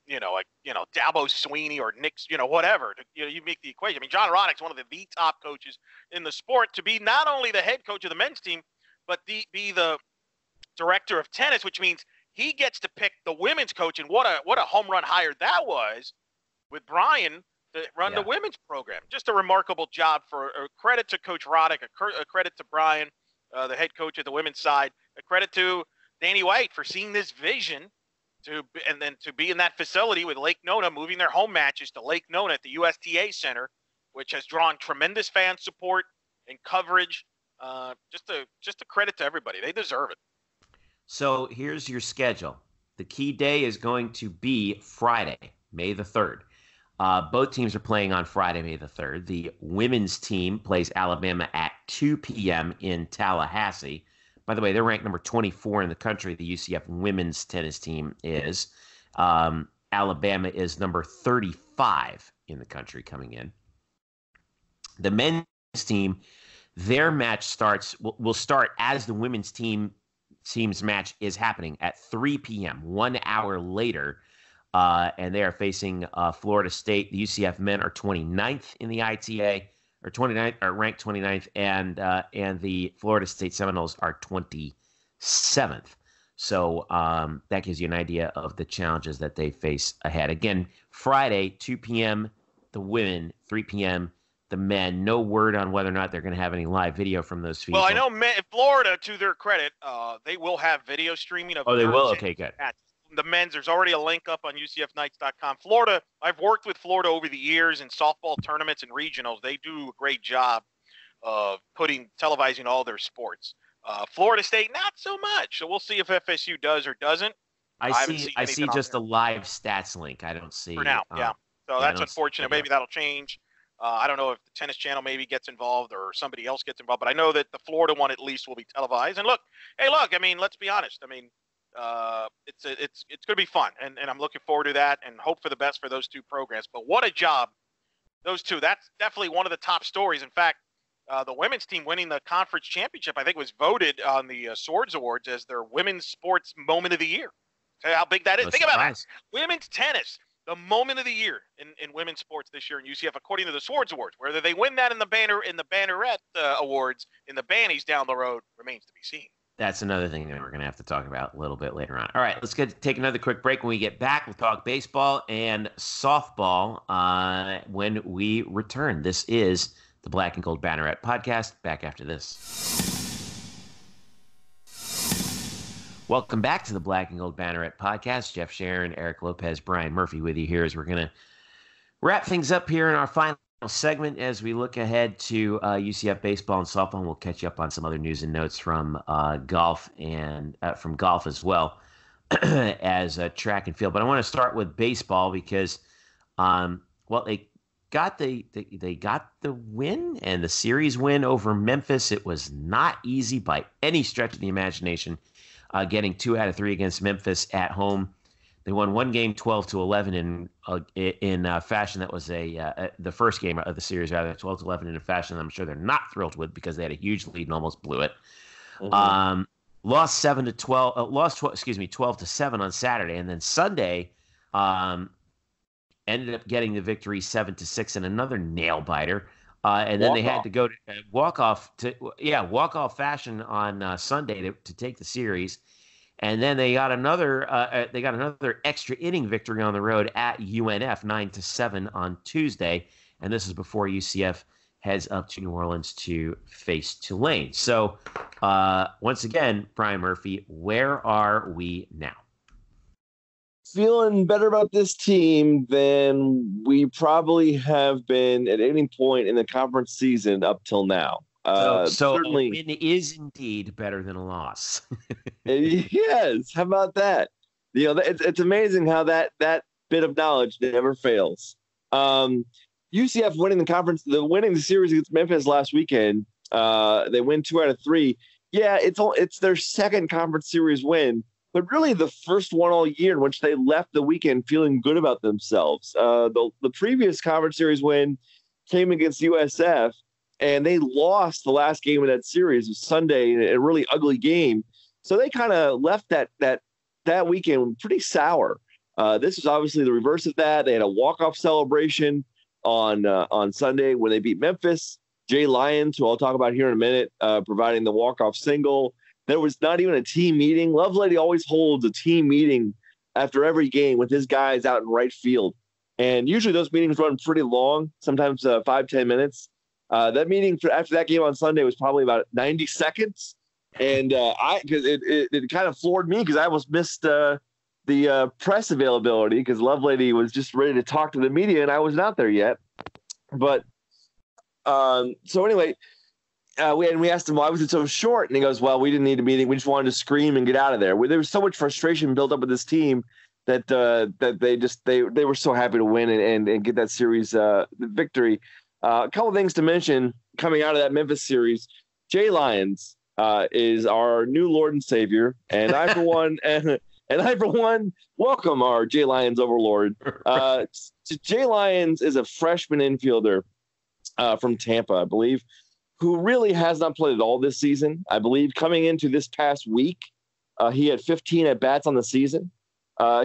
Dabo Sweeney or Nick, whatever. You make the equation. I mean, John Roddick's one of the top coaches in the sport to be not only the head coach of the men's team, but be the director of tennis, which means he gets to pick the women's coach. And what a home run hire that was with Brian to run the women's program. Just a remarkable job. For a credit to Coach Roddick, a credit to Brian, the head coach of the women's side, a credit to Danny White for seeing this vision to be in that facility with Lake Nona, moving their home matches to Lake Nona at the USTA Center, which has drawn tremendous fan support and coverage. Just a credit to everybody. They deserve it. So here's your schedule. The key day is going to be Friday, May the 3rd. Both teams are playing on Friday, May the 3rd. The women's team plays Alabama at 2 p.m. in Tallahassee. By the way, they're ranked number 24 in the country. The UCF women's tennis team is. Alabama is number 35 in the country coming in. The men's team, their match will start as the women's team's match is happening at 3 p.m., 1 hour later. And they are facing Florida State. The UCF men are 29th in the ITA, or 29th, or ranked 29th, and the Florida State Seminoles are 27th. So that gives you an idea of the challenges that they face ahead. Again, Friday, 2 p.m., the women, 3 p.m., the men. No word on whether or not they're going to have any live video from those people. Well, I know Florida, to their credit, they will have video streaming of. Oh, they will? Okay, good. The men's, there's already a link up on UCFKnights.com. Florida, I've worked with Florida over the years in softball tournaments and regionals. They do a great job of televising all their sports. Florida State, not so much. So we'll see if FSU does or doesn't. I see just a live stats link. I don't see. For now, yeah. So that's unfortunate. Maybe that'll change. I don't know if the Tennis Channel maybe gets involved or somebody else gets involved, but I know that the Florida one at least will be televised. And look, I mean, let's be honest. I mean, it's going to be fun, and I'm looking forward to that and hope for the best for those two programs. But what a job, those two. That's definitely one of the top stories. In fact, the women's team winning the conference championship, I think, was voted on the Swords Awards as their women's sports moment of the year. Tell you how big that is. Think about that. Women's tennis, the moment of the year in women's sports this year in UCF, according to the Swords Awards. Whether they win that in the Banneret Awards in the Bannies down the road remains to be seen. That's another thing that we're going to have to talk about a little bit later on. All right, let's take another quick break. When we get back, we'll talk baseball and softball when we return. This is the Black and Gold Banneret Podcast. Back after this. Welcome back to the Black and Gold Banneret Podcast. Jeff Sharon, Eric Lopez, Brian Murphy with you here as we're going to wrap things up here in our final segment as we look ahead to UCF baseball and softball. And we'll catch you up on some other news and notes from golf and from golf as well as track and field. But I want to start with baseball because, they got the win and the series win over Memphis. It was not easy by any stretch of the imagination. Getting 2 out of 3 against Memphis at home. They won one game 12-11 in fashion that was the first game of the series, rather 12-11 in a fashion that I'm sure they're not thrilled with because they had a huge lead and almost blew it. Mm-hmm. Lost 12-7 on Saturday, and then Sunday ended up getting the victory 7-6 in another nail biter. And then they had to go to walk-off fashion on Sunday to take the series. And then they got another extra inning victory on the road at UNF 9-7 on Tuesday. And this is before UCF heads up to New Orleans to face Tulane. So once again, Brian Murphy, where are we now? Feeling better about this team than we probably have been at any point in the conference season up till now. So certainly, a win is indeed better than a loss. Yes, how about that? It's amazing how that bit of knowledge never fails. UCF winning the series against Memphis last weekend. They win 2 out of 3. Yeah, it's their second conference series win. But really the first one all year in which they left the weekend feeling good about themselves. The previous conference series win came against USF, and they lost the last game of that series. It was Sunday, in a really ugly game. So they kind of left that weekend pretty sour. This was obviously the reverse of that. They had a walk-off celebration on Sunday when they beat Memphis. Jay Lyons, who I'll talk about here in a minute, providing the walk-off single. There was not even a team meeting. Lovelady always holds a team meeting after every game with his guys out in right field. And usually those meetings run pretty long, sometimes 5-10 minutes. That meeting after that game on Sunday was probably about 90 seconds. And because it kind of floored me because I almost missed the press availability because Lovelady was just ready to talk to the media and I was not there yet. But so anyway, we asked him, why was it so short? And he goes, well, we didn't need a meeting. We just wanted to scream and get out of there. There was so much frustration built up with this team that they were so happy to win and get that series victory. A couple of things to mention coming out of that Memphis series. Jay Lyons is our new Lord and Savior. And I, for one, welcome our Jay Lyons overlord. Jay Lyons is a freshman infielder from Tampa, I believe, who really has not played at all this season. I believe coming into this past week, he had 15 at-bats on the season.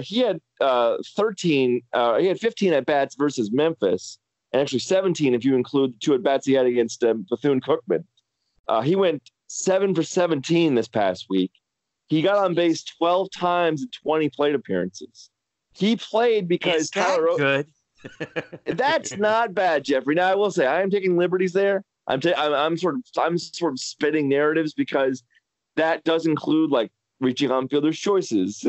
He had 15 at-bats versus Memphis, and actually 17 if you include the 2 at-bats he had against Bethune-Cookman. He went 7 for 17 this past week. He got on base 12 times in 20 plate appearances. He played because Tyler good. That's not bad, Jeffrey. Now I will say I am taking liberties there. I'm sort of spitting narratives because that does include like reaching on fielders' choices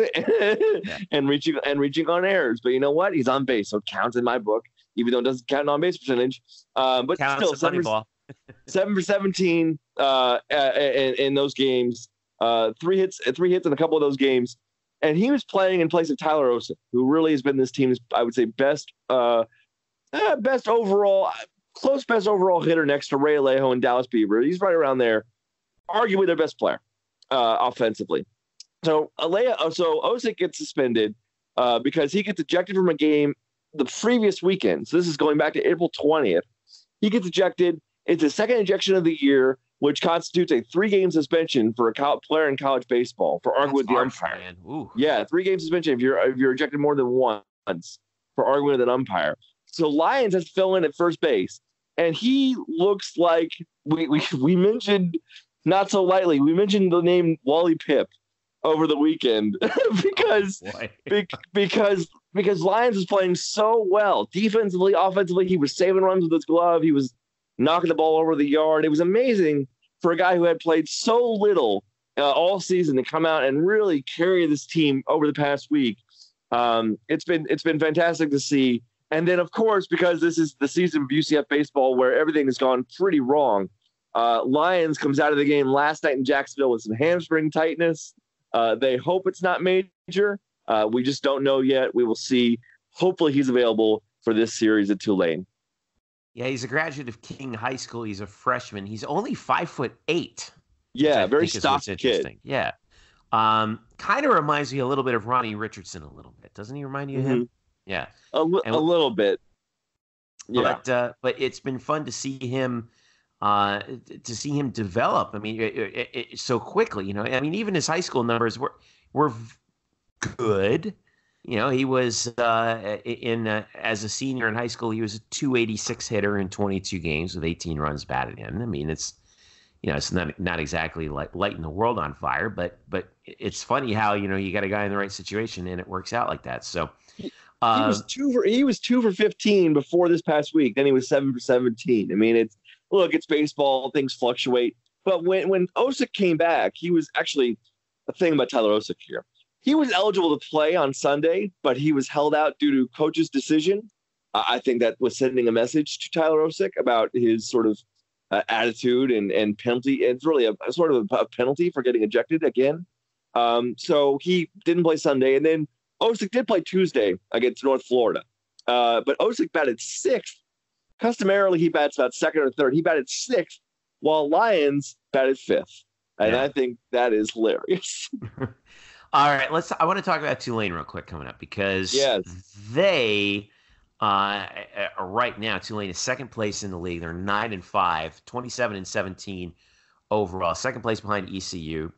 and reaching on errors. But you know what? He's on base, so it counts in my book, even though it doesn't count on base percentage. But counts still, 7 for 17 in those games. 3 hits in a couple of those games, and he was playing in place of Tyler Osick, who really has been this team's, I would say, best overall hitter next to Ray Alejo and Dallas Beaver. He's right around there, arguably their best player offensively. So Osick gets suspended because he gets ejected from a game the previous weekend. So this is going back to April 20th. He gets ejected. It's his second ejection of the year, which constitutes a 3-game suspension for a player in college baseball for arguing with the umpire. Yeah, 3-game suspension if you're ejected more than once for arguing with an umpire. So Lyons has to fill in at first base, and he looks like we mentioned not so lightly. We mentioned the name Wally Pipp over the weekend because Lyons was playing so well defensively, offensively. He was saving runs with his glove. He was knocking the ball over the yard. It was amazing for a guy who had played so little all season to come out and really carry this team over the past week. It's been fantastic to see. And then, of course, because this is the season of UCF baseball where everything has gone pretty wrong, Lyons comes out of the game last night in Jacksonville with some hamstring tightness. They hope it's not major. We just don't know yet. We will see. Hopefully he's available for this series at Tulane. Yeah, he's a graduate of King High School. He's a freshman. He's only 5'8". Yeah, very stocky kid. Yeah. Kind of reminds me a little bit of Ronnie Richardson a little bit. Doesn't he remind you of him? Yeah. A little bit. Yeah. But it's been fun to see him to see him develop. I mean, so quickly. I mean, even his high school numbers were good. He was as a senior in high school, he was a 286 hitter in 22 games with 18 runs batted in. I mean, it's not exactly like lighting the world on fire, but it's funny how you got a guy in the right situation and it works out like that. So he was 2 for 15 before this past week. Then he was 7 for 17. I mean, it's baseball, things fluctuate. But when Osick came back, he was actually a thing about Tyler Osick here. He was eligible to play on Sunday, but he was held out due to coach's decision. I think that was sending a message to Tyler Osick about his sort of attitude and penalty. It's really a sort of a penalty for getting ejected again. So he didn't play Sunday. And then Osick did play Tuesday against North Florida. But Osick batted 6th. Customarily, he bats about 2nd or 3rd. He batted 6th, while Lions batted 5th. And I think that is hilarious. All right, I want to talk about Tulane real quick coming up because they right now Tulane is 2nd place in the league. They're 9-5, 27-17 overall, 2nd place behind ECU,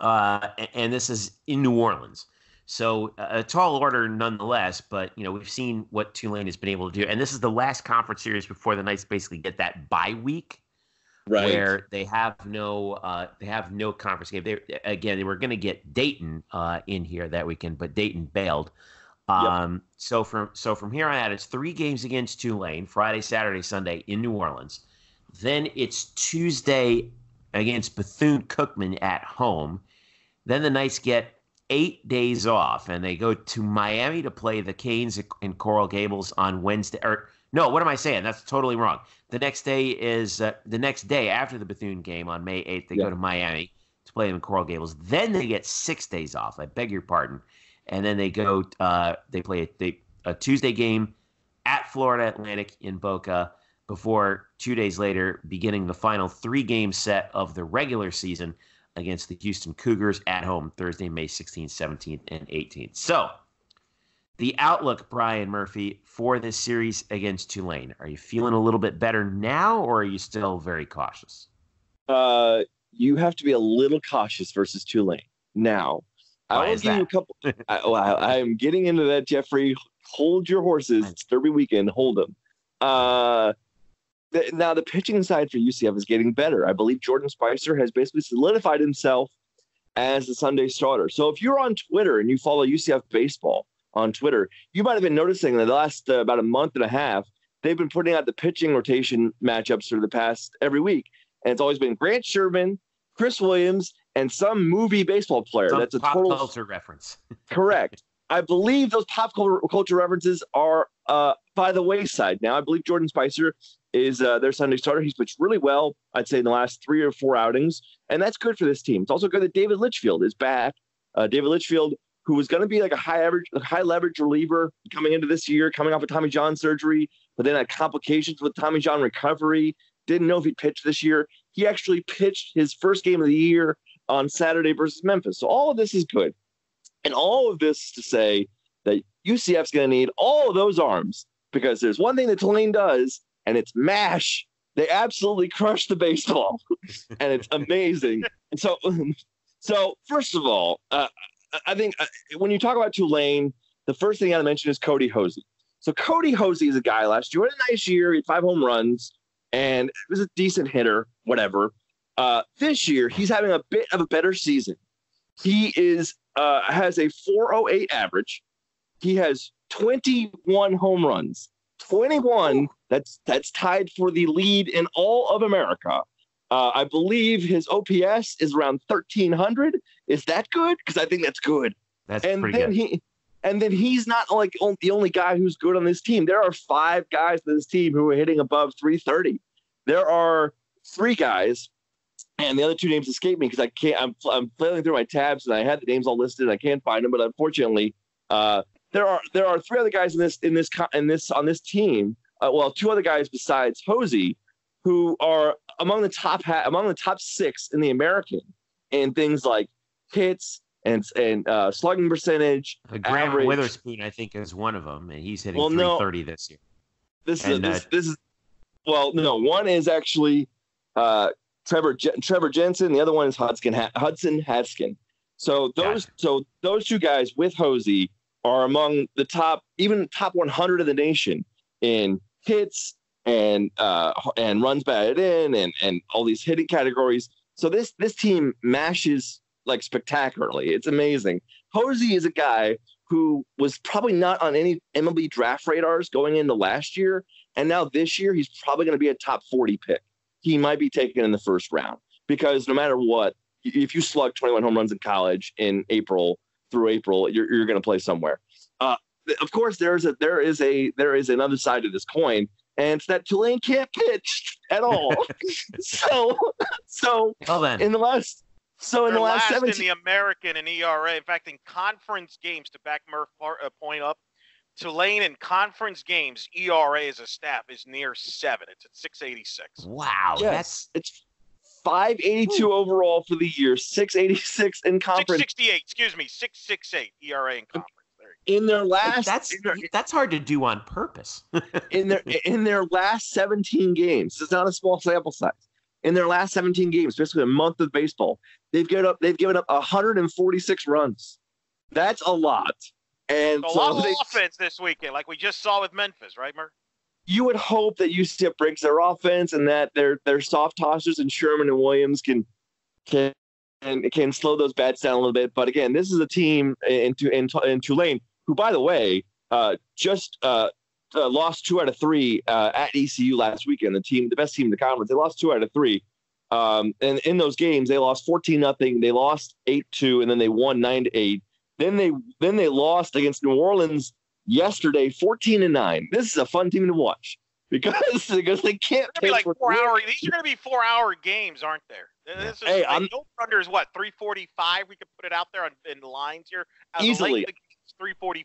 and this is in New Orleans. So a tall order nonetheless. But we've seen what Tulane has been able to do, and this is the last conference series before the Knights basically get that bye week. Right. Where they have no conference game. They were going to get Dayton in here that weekend, but Dayton bailed. So from here on out, it's 3 games against Tulane: Friday, Saturday, Sunday in New Orleans. Then it's Tuesday against Bethune-Cookman at home. Then the Knights get 8 days off, and they go to Miami to play the Canes in Coral Gables on Wednesday. Or no, what am I saying? That's totally wrong. The next day is the next day after the Bethune game on May 8th. They go to Miami to play them in Coral Gables. Then they get 6 days off. I beg your pardon. And then they go. They play a Tuesday game at Florida Atlantic in Boca before 2 days later beginning the final 3-game set of the regular season against the Houston Cougars at home Thursday, May 16th, 17th, and 18th. So the outlook, Brian Murphy, for this series against Tulane. Are you feeling a little bit better now, or are you still very cautious? You have to be a little cautious versus Tulane now. Why is that? I am getting into that, Jeffrey. Hold your horses. It's Derby weekend. Hold them. Now, the pitching side for UCF is getting better. I believe Jordan Spicer has basically solidified himself as the Sunday starter. So if you're on Twitter and you follow UCF baseball on Twitter, you might have been noticing that the last about a month and a half, they've been putting out the pitching rotation matchups for the past every week. And it's always been Grant Sherman, Chris Williams, and some movie baseball player. That's a pop total culture reference. Correct. I believe those pop culture references are by the wayside now. I believe Jordan Spicer is their Sunday starter. He's pitched really well, I'd say, in the last 3 or 4 outings, and that's good for this team. It's also good that David Litchfield is back. David Litchfield, who was going to be like a high leverage reliever coming into this year, coming off of Tommy John surgery, but then had complications with Tommy John recovery. Didn't know if he'd pitch this year. He actually pitched his first game of the year on Saturday versus Memphis. So all of this is good. And all of this to say that UCF's going to need all of those arms, because there's one thing that Tulane does, and it's mash. They absolutely crush the baseball, and it's amazing. And so first of all, I think when you talk about Tulane, the first thing I mention is Cody Hosey. So Cody Hosey is a guy last year, had a nice year, he had 5 home runs, and was a decent hitter, whatever. This year, he's having a bit of a better season. He has a 4.08 average. He has 21 home runs. 21. That's tied for the lead in all of America. I believe his OPS is around 1,300. Is that good? Because I think that's good. That's pretty good. And then he's not like the only guy who's good on this team. There are 5 guys on this team who are hitting above 330. There are 3 guys, and the other 2 names escape me because I can't. I'm flailing through my tabs, and I had the names all listed, and I can't find them. But unfortunately, there are 3 other guys on this team. 2 other guys besides Hosey, who are among the top 6 in the American in things like hits and slugging percentage. Graham Witherspoon, I think, is one of them, and he's hitting 330 this year. This is Well, no, one is actually Trevor Jensen. The other one is Hudson Haskin. So those two guys with Hosey are among the top 100 of the nation in hits and runs batted in and all these hitting categories. So this team mashes like spectacularly. It's amazing. Hosey is a guy who was probably not on any MLB draft radars going into last year. And now this year, he's probably going to be a top 40 pick. He might be taken in the first round because no matter what, if you slug 21 home runs in college in April through April, you're going to play somewhere. Of course, there is another side to this coin, and it's that Tulane can't pitch at all. so well then. in the last 17 in the American and ERA. In fact, in conference games, to back Murph point up, Tulane in conference games, ERA as a staff is near 7. It's at 6.86. Wow, yes, it's 5.82 overall for the year, 6.86 in conference. 6.68, excuse me, 6.68 ERA in conference. In their last, that's hard to do on purpose. in their last 17 games, it's not a small sample size. In their last 17 games, basically a month of baseball, they've given up 146 runs. That's a lot. And a lot of offense this weekend, like we just saw with Memphis, right, Murph? You would hope that UCF breaks their offense and that their soft tossers and Sherman and Williams can slow those bats down a little bit. But again, this is a team in Tulane who, by the way, just lost 2 out of 3 at ECU last weekend. The best team in the conference. They lost 2 out of 3. And in those games, they lost 14-0. They lost 8-2, and then they won 9-8. Then they lost against New Orleans yesterday, 14-9. This is a fun team to watch because they can't. Be like 4 hour. These are going to be 4-hour games, aren't there? This is under is what 3:45. We could put it out there in the lines here. Easily, 3:45.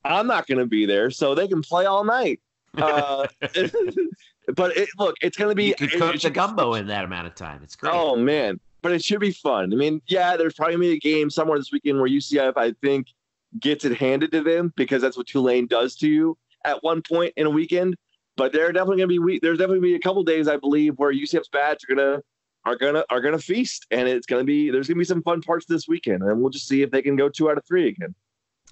I'm not going to be there, so they can play all night. But it's going to be. You could cook the gumbo in that amount of time. It's great. Oh man. But it should be fun. I mean, yeah, there's probably going to be a game somewhere this weekend where UCF, I think, gets it handed to them because that's what Tulane does to you at one point in a weekend. But there's definitely going to be a couple days, I believe, where UCF's bats are gonna feast, and there's going to be some fun parts this weekend, and we'll just see if they can go 2 out of 3 again.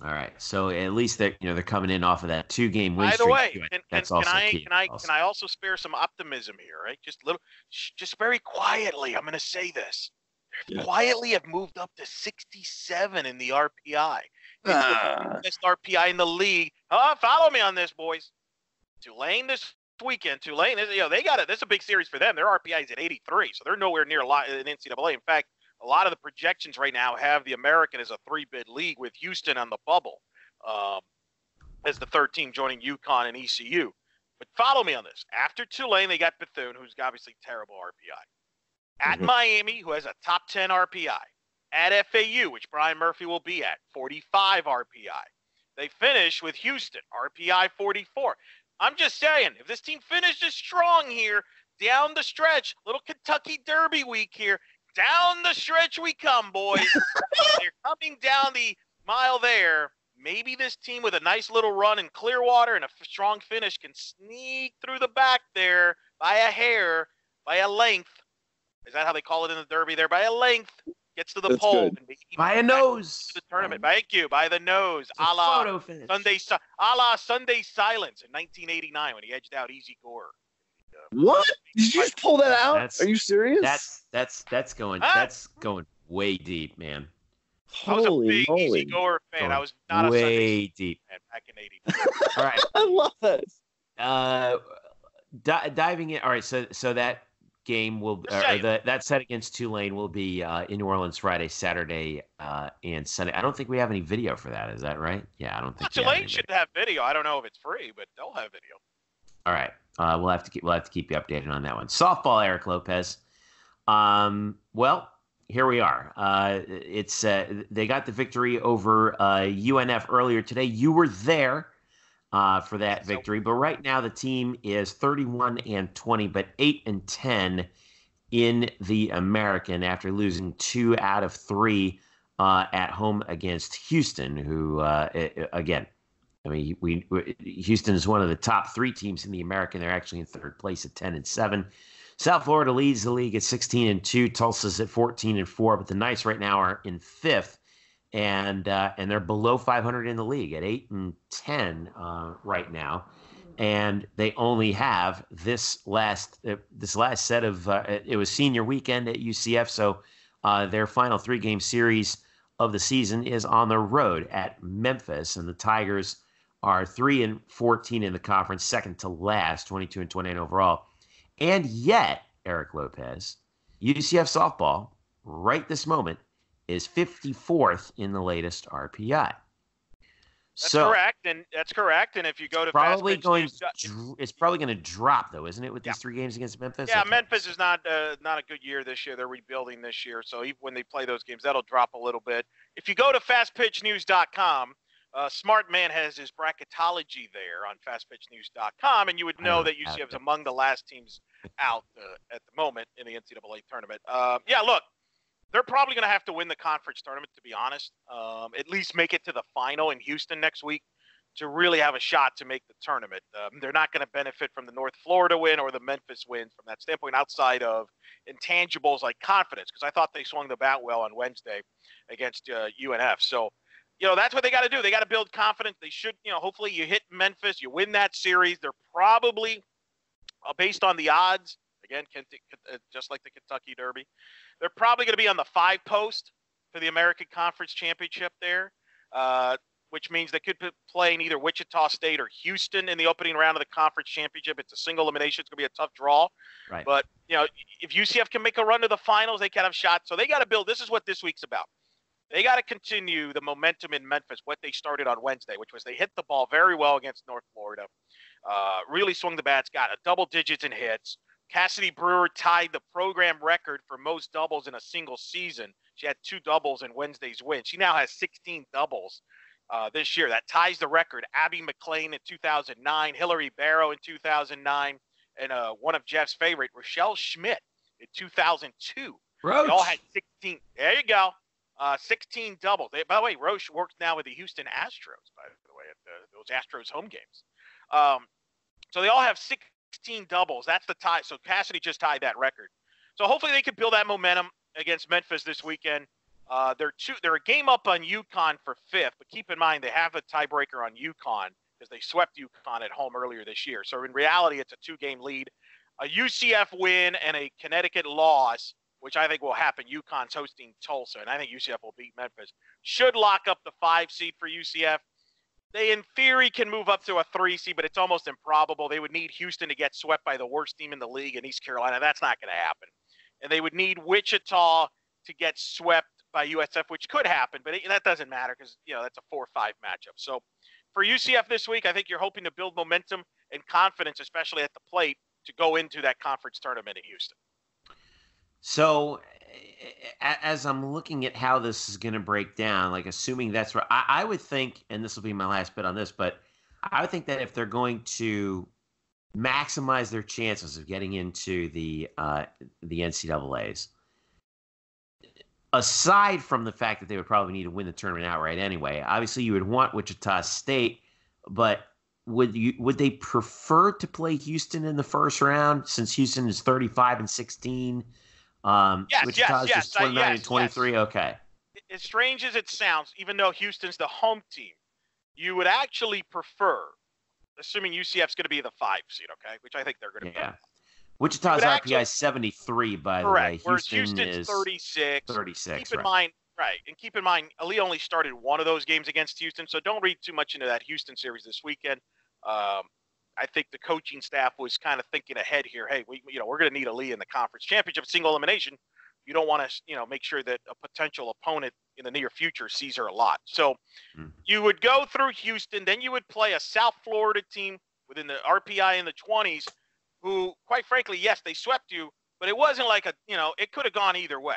All right, so at least they're coming in off of that 2-game win streak. By the way, can I also spare some optimism here, right? Just very quietly, I'm going to say this. Quietly have moved up to 67 in the RPI. It's the best RPI in the league. Follow me on this, boys. Tulane this weekend. Tulane, they got it. This is a big series for them. Their RPI is at 83, so they're nowhere near a lot in NCAA. In fact, a lot of the projections right now have the American as a 3-bid league with Houston on the bubble as the third team joining UConn and ECU. But follow me on this. After Tulane, they got Bethune, who's obviously terrible RPI. At Miami, who has a top 10 RPI. At FAU, which Brian Murphy will be at, 45 RPI. They finish with Houston, RPI 44. I'm just saying, if this team finishes strong here, down the stretch, little Kentucky Derby week here, down the stretch we come, boys. They're coming down the mile there. Maybe this team with a nice little run in Clearwater and a strong finish can sneak through the back there by a hair, by a length. Is that how they call it in the Derby there? By a length. Gets to the pole. And by a nose. To the tournament. By the nose. A la Sunday Silence in 1989 when he edged out Easy Gore. What? Did you just pull that out? Are you serious? That's going way deep, man. I was a big Easy Gore fan. I was not way a Sunday deep fan back in '89. All right. I love this. Diving in. All right. So that game that set against Tulane will be in New Orleans Friday, Saturday, and Sunday. I don't think we have any video for that. Is that right? Yeah, I don't think. Tulane should have video. I don't know if it's free, but they'll have video. All right. We'll have to keep you updated on that one. Softball, Eric Lopez. Well, here we are. It's they got the victory over UNF earlier today. You were there for that victory, but right now the team is 31-20, but 8-10 in the American after losing 2 out of 3 at home against Houston, who again I mean, Houston is one of the top 3 teams in the American. They're actually in 3rd place at 10-7. South Florida leads the league at 16-2. Tulsa's at 14-4, but the Knights right now are in 5th, and they're below 500 in the league at 8-10 right now. And they only have this last set of it was senior weekend at UCF, so their final 3-game series of the season is on the road at Memphis, and the Tigers are 3-14 in the conference, second to last, 22-28 overall. And yet, Eric Lopez, UCF softball right this moment is 54th in the latest RPI. That's correct, and if you go to it's probably going to drop though, isn't it? With these 3 games against Memphis. Yeah, okay. Memphis is not a good year this year. They're rebuilding this year, so even when they play those games, that'll drop a little bit. If you go to fastpitchnews.com, Smart Man has his bracketology there on fastpitchnews.com, and you would know that UCF is among the last teams out at the moment in the NCAA tournament. Look. They're probably going to have to win the conference tournament, to be honest. At least make it to the final in Houston next week to really have a shot to make the tournament. They're not going to benefit from the North Florida win or the Memphis win from that standpoint outside of intangibles like confidence, because I thought they swung the bat well on Wednesday against UNF. So, that's what they got to do. They got to build confidence. They should, hopefully you hit Memphis, you win that series. They're probably, based on the odds, again, just like the Kentucky Derby, they're probably going to be on the 5 post for the American Conference Championship there, which means they could play in either Wichita State or Houston in the opening round of the conference championship. It's a single elimination. It's going to be a tough draw. Right. But, if UCF can make a run to the finals, they can have shots. So they got to build. This is what this week's about. They got to continue the momentum in Memphis, what they started on Wednesday, which was they hit the ball very well against North Florida, really swung the bats, got a double digits in hits. Cassidy Brewer tied the program record for most doubles in a single season. She had 2 doubles in Wednesday's win. She now has 16 doubles this year. That ties the record. Abby McLean in 2009, Hillary Barrow in 2009, and one of Jeff's favorite, Rochelle Schmidt in 2002. Roach. They all had 16. There you go. 16 doubles. By the way, Roche works now with the Houston Astros, by the way, at those Astros home games. So they all have 16 doubles. That's the tie. So Cassidy just tied that record. So hopefully they can build that momentum against Memphis this weekend. They're a game up on UConn for 5th, but keep in mind they have a tiebreaker on UConn because they swept UConn at home earlier this year. So in reality, it's a 2-game lead. A UCF win and a Connecticut loss, which I think will happen. UConn's hosting Tulsa, and I think UCF will beat Memphis. Should lock up the 5 seed for UCF. They, in theory, can move up to a 3 seed, but it's almost improbable. They would need Houston to get swept by the worst team in the league in East Carolina. That's not going to happen. And they would need Wichita to get swept by USF, which could happen, but that doesn't matter because, that's a 4-5 matchup. So for UCF this week, I think you're hoping to build momentum and confidence, especially at the plate, to go into that conference tournament in Houston. So as I'm looking at how this is going to break down, like assuming that's right, I would think, and this will be my last bit on this, but I would think that if they're going to maximize their chances of getting into the NCAAs, aside from the fact that they would probably need to win the tournament outright anyway, obviously you would want Wichita State, but would they prefer to play Houston in the first round since Houston is 35-16? Wichita's just 29-23. Yes. Okay. As strange as it sounds, even though Houston's the home team, you would actually prefer, assuming UCF's going to be the 5 seed, okay, which I think they're going to be. Yeah. Wichita's RPI is 73, by the way. Houston's is 36. 36. Keep in mind, Ali only started one of those games against Houston, so don't read too much into that Houston series this weekend. I think the coaching staff was kind of thinking ahead here. Hey, we're going to need Ali in the conference championship, single elimination. You don't want to, make sure that a potential opponent in the near future sees her a lot. So you would go through Houston, then you would play a South Florida team within the RPI in the 20s, who, quite frankly, yes, they swept you, but it wasn't like it could have gone either way.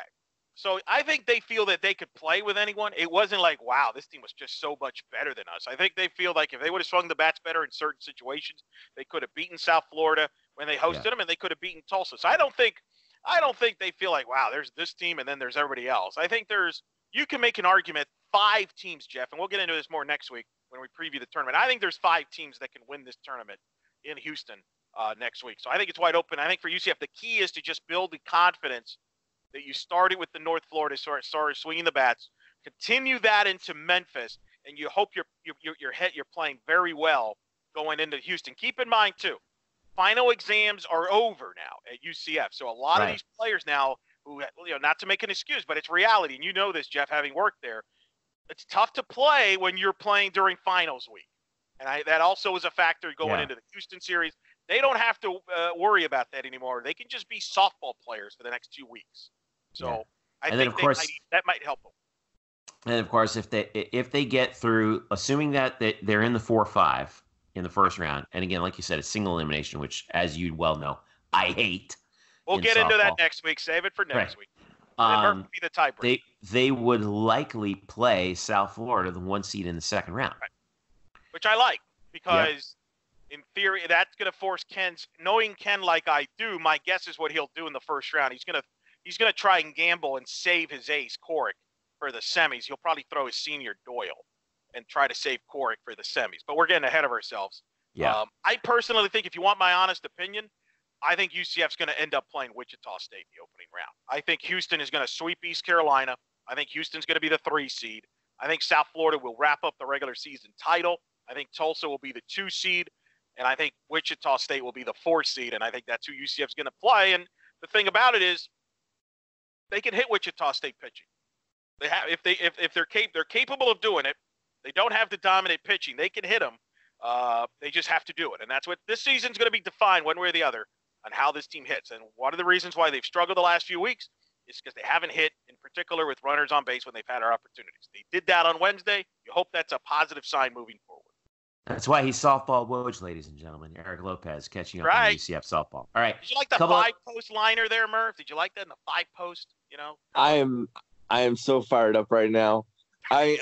So I think they feel that they could play with anyone. It wasn't like, wow, this team was just so much better than us. I think they feel like if they would have swung the bats better in certain situations, they could have beaten South Florida when they hosted them, and they could have beaten Tulsa. So I don't think they feel like, wow, there's this team and then there's everybody else. I think you can make an argument 5 teams, Jeff, and we'll get into this more next week. when we preview the tournament. I think there's 5 teams that can win this tournament in Houston next week. So I think it's wide open. I think for UCF, the key is to just build the confidence that you started with the North Florida, started swinging the bats, continue that into Memphis, and you hope you're playing very well going into Houston. Keep in mind too, final exams are over now at UCF. So a lot of these players now who, not to make an excuse, but it's reality. And you know this, Jeff, having worked there, it's tough to play when you're playing during finals week. And that also is a factor going into the Houston series. They don't have to worry about that anymore. They can just be softball players for the next 2 weeks. So I think that might help them. And of course, if they get through, assuming that they're in the 4-5 in the first round, and again, like you said, it's single elimination, which, as you well know, I hate. We'll get into that next week. Save it for next week. Murph would be the tiebreaker. They would likely play South Florida, the 1 seed in the second round. Right. Which I like, because in theory, that's going to force knowing Ken like I do, my guess is what he'll do in the first round. He's going to try and gamble and save his ace, Corrick, for the semis. He'll probably throw his senior Doyle and try to save Corrick for the semis. But we're getting ahead of ourselves. Yeah. I personally think, if you want my honest opinion, I think UCF's going to end up playing Wichita State in the opening round. I think Houston is going to sweep East Carolina. I think Houston's going to be the 3 seed. I think South Florida will wrap up the regular season title. I think Tulsa will be the 2 seed. And I think Wichita State will be the 4 seed. And I think that's who UCF's going to play. And the thing about it is, they can hit Wichita State pitching. They have, if they're capable of doing it. They don't have the dominant pitching. They can hit them. They just have to do it. And that's what this season's going to be defined one way or the other on how this team hits. And one of the reasons why they've struggled the last few weeks is because they haven't hit, in particular with runners on base when they've had our opportunities. They did that on Wednesday. You hope that's a positive sign moving forward. That's why he's softball Woj, ladies and gentlemen. Eric Lopez catching up on UCF softball. All right. Did you like the 5-post liner there, Murph? Did you like that in the 5-post? I am so fired up right now. Brian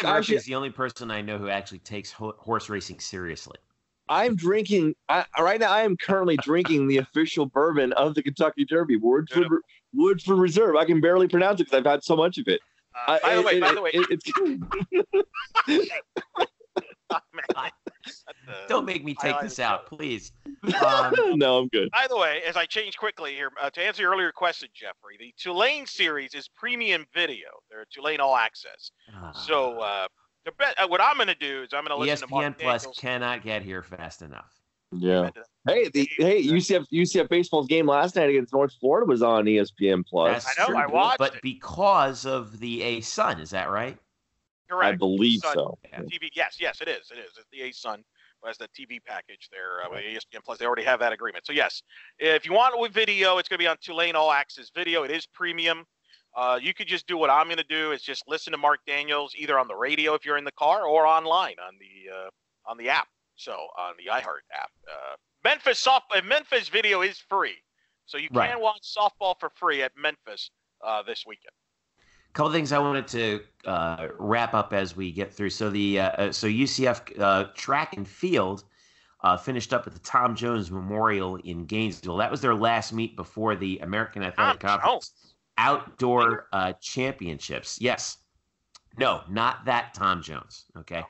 Murphy is the only person I know who actually takes horse racing seriously. I'm drinking right now. I am currently drinking the official bourbon of the Kentucky Derby, Woodford Reserve. I can barely pronounce it because I've had so much of it. By the way, it's don't make me take this out, please. No, I'm good. By the way, as I change quickly here, to answer your earlier question, Jeffrey, the Tulane series is premium video. They're Tulane All Access. So what I'm going to do is I'm going to listen to Mark Plus Daniels. Cannot get here fast enough. Yeah. Hey, UCF baseball's game last night against North Florida was on ESPN Plus. That's I know, true, I watched but it. because of the A-Sun, is that right? Correct. I believe Sun, so. TV, yes, it is. It's the A-Sun has the TV package there with ESPN Plus. They already have that agreement. So yes, if you want with video, it's going to be on Tulane All Access Video. It is premium. You could just do what I'm going to do is just listen to Mark Daniels either on the radio if you're in the car or online on the app. So on the iHeart app. Memphis video is free, so you can watch softball for free at Memphis this weekend. Couple things I wanted to wrap up as we get through. So UCF track and field finished up at the Tom Jones Memorial in Gainesville. That was their last meet before the American Athletic Conference Outdoor Championships. Yes. No, not that Tom Jones. Okay.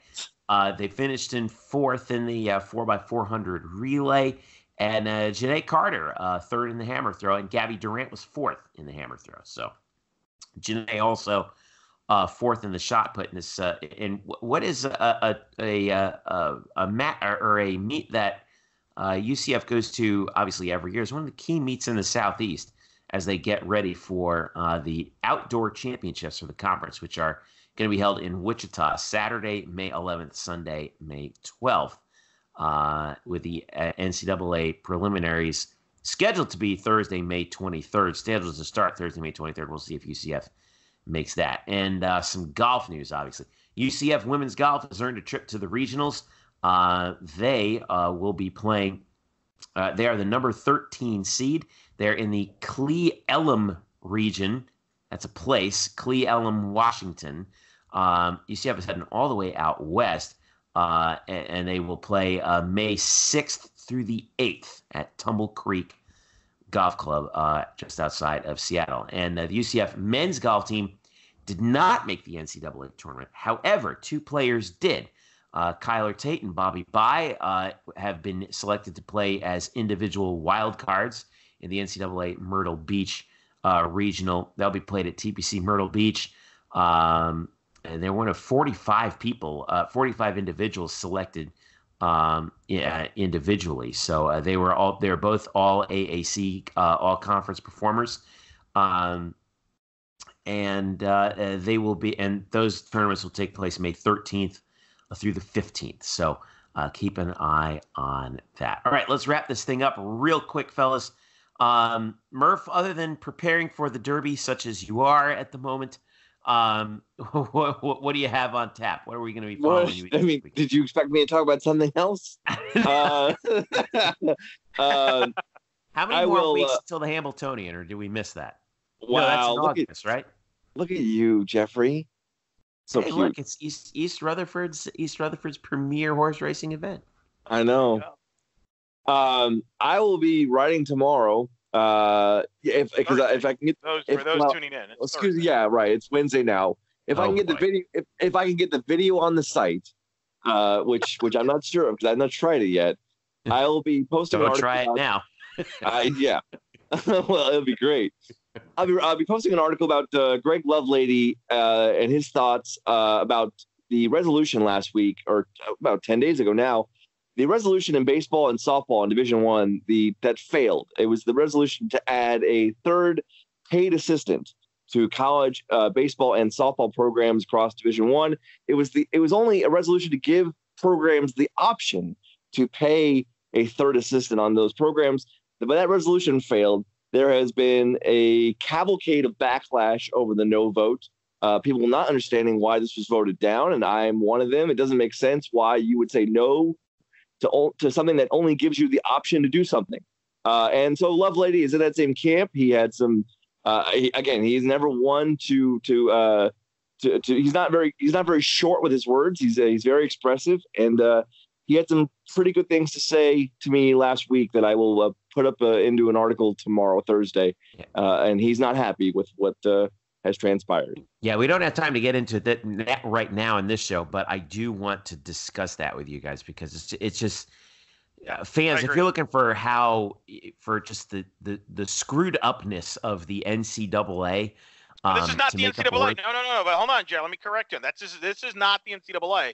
They finished in 4th in the 4x400 relay. And Janae Carter, 3rd in the hammer throw. And Gabby Durant was 4th in the hammer throw. So Janae also 4th in the shot put in this. And what is a mat or a meet that UCF goes to obviously every year? Is one of the key meets in the Southeast as they get ready for the outdoor championships for the conference, which are going to be held in Wichita Saturday, May 11th, Sunday, May 12th, with the NCAA preliminaries scheduled to be Thursday, May 23rd. Scheduled to start Thursday, May 23rd. We'll see if UCF makes that. And some golf news, obviously. UCF women's golf has earned a trip to the regionals. They will be playing. They are the number 13 seed. They're in the Cle Elum region. That's a place, Cle Elum, Washington. UCF is heading all the way out west, and they will play May 6th through the 8th at Tumble Creek Golf Club just outside of Seattle. And the UCF men's golf team did not make the NCAA tournament. However, 2 players did. Kyler Tate and Bobby Bai have been selected to play as individual wild cards in the NCAA Myrtle Beach regional. That'll be played at TPC Myrtle Beach. And they're one of 45 people, 45 individuals selected individually. So they're both all AAC, all conference performers. And they will be, and those tournaments will take place May 13th through the 15th. So keep an eye on that. All right, let's wrap this thing up real quick, fellas. Murph, other than preparing for the Derby, such as you are at the moment, what do you have on tap? What are we going to be following? Did you expect me to talk about something else? How many more weeks till the Hambletonian, or did we miss that? Wow, no, that's in August, right? Look at you, Jeffrey. So hey, cute. Look, it's East Rutherford's premier horse racing event. I know. I will be riding tomorrow. If I can get those tuning in. Excuse me. Yeah, right. It's Wednesday now. If I can get the video, if I can get the video on the site, which I'm not sure of because I've not tried it yet, I will be posting. Don't try it now. Yeah. Well, it'll be great. I'll be posting an article about Greg Lovelady and his thoughts about the resolution last week, or about 10 days ago now. The resolution in baseball and softball in Division I that failed. It was the resolution to add a third paid assistant to college baseball and softball programs across Division I. It was only a resolution to give programs the option to pay a third assistant on those programs, but that resolution failed. There has been a cavalcade of backlash over the no vote. People not understanding why this was voted down, and I am one of them. It doesn't make sense why you would say no to something that only gives you the option to do something. And so Lovelady is in that same camp. He had some. He's never one to he's not very short with his words. He's very expressive, and he had some pretty good things to say to me last week that I will put up into an article tomorrow, Thursday. And he's not happy with what has transpired. Yeah, we don't have time to get into that right now in this show, but I do want to discuss that with you guys because it's just fans. If you're looking for just the screwed upness of the NCAA. This is not the NCAA. No. But hold on, Jay. Let me correct you. This is not the NCAA.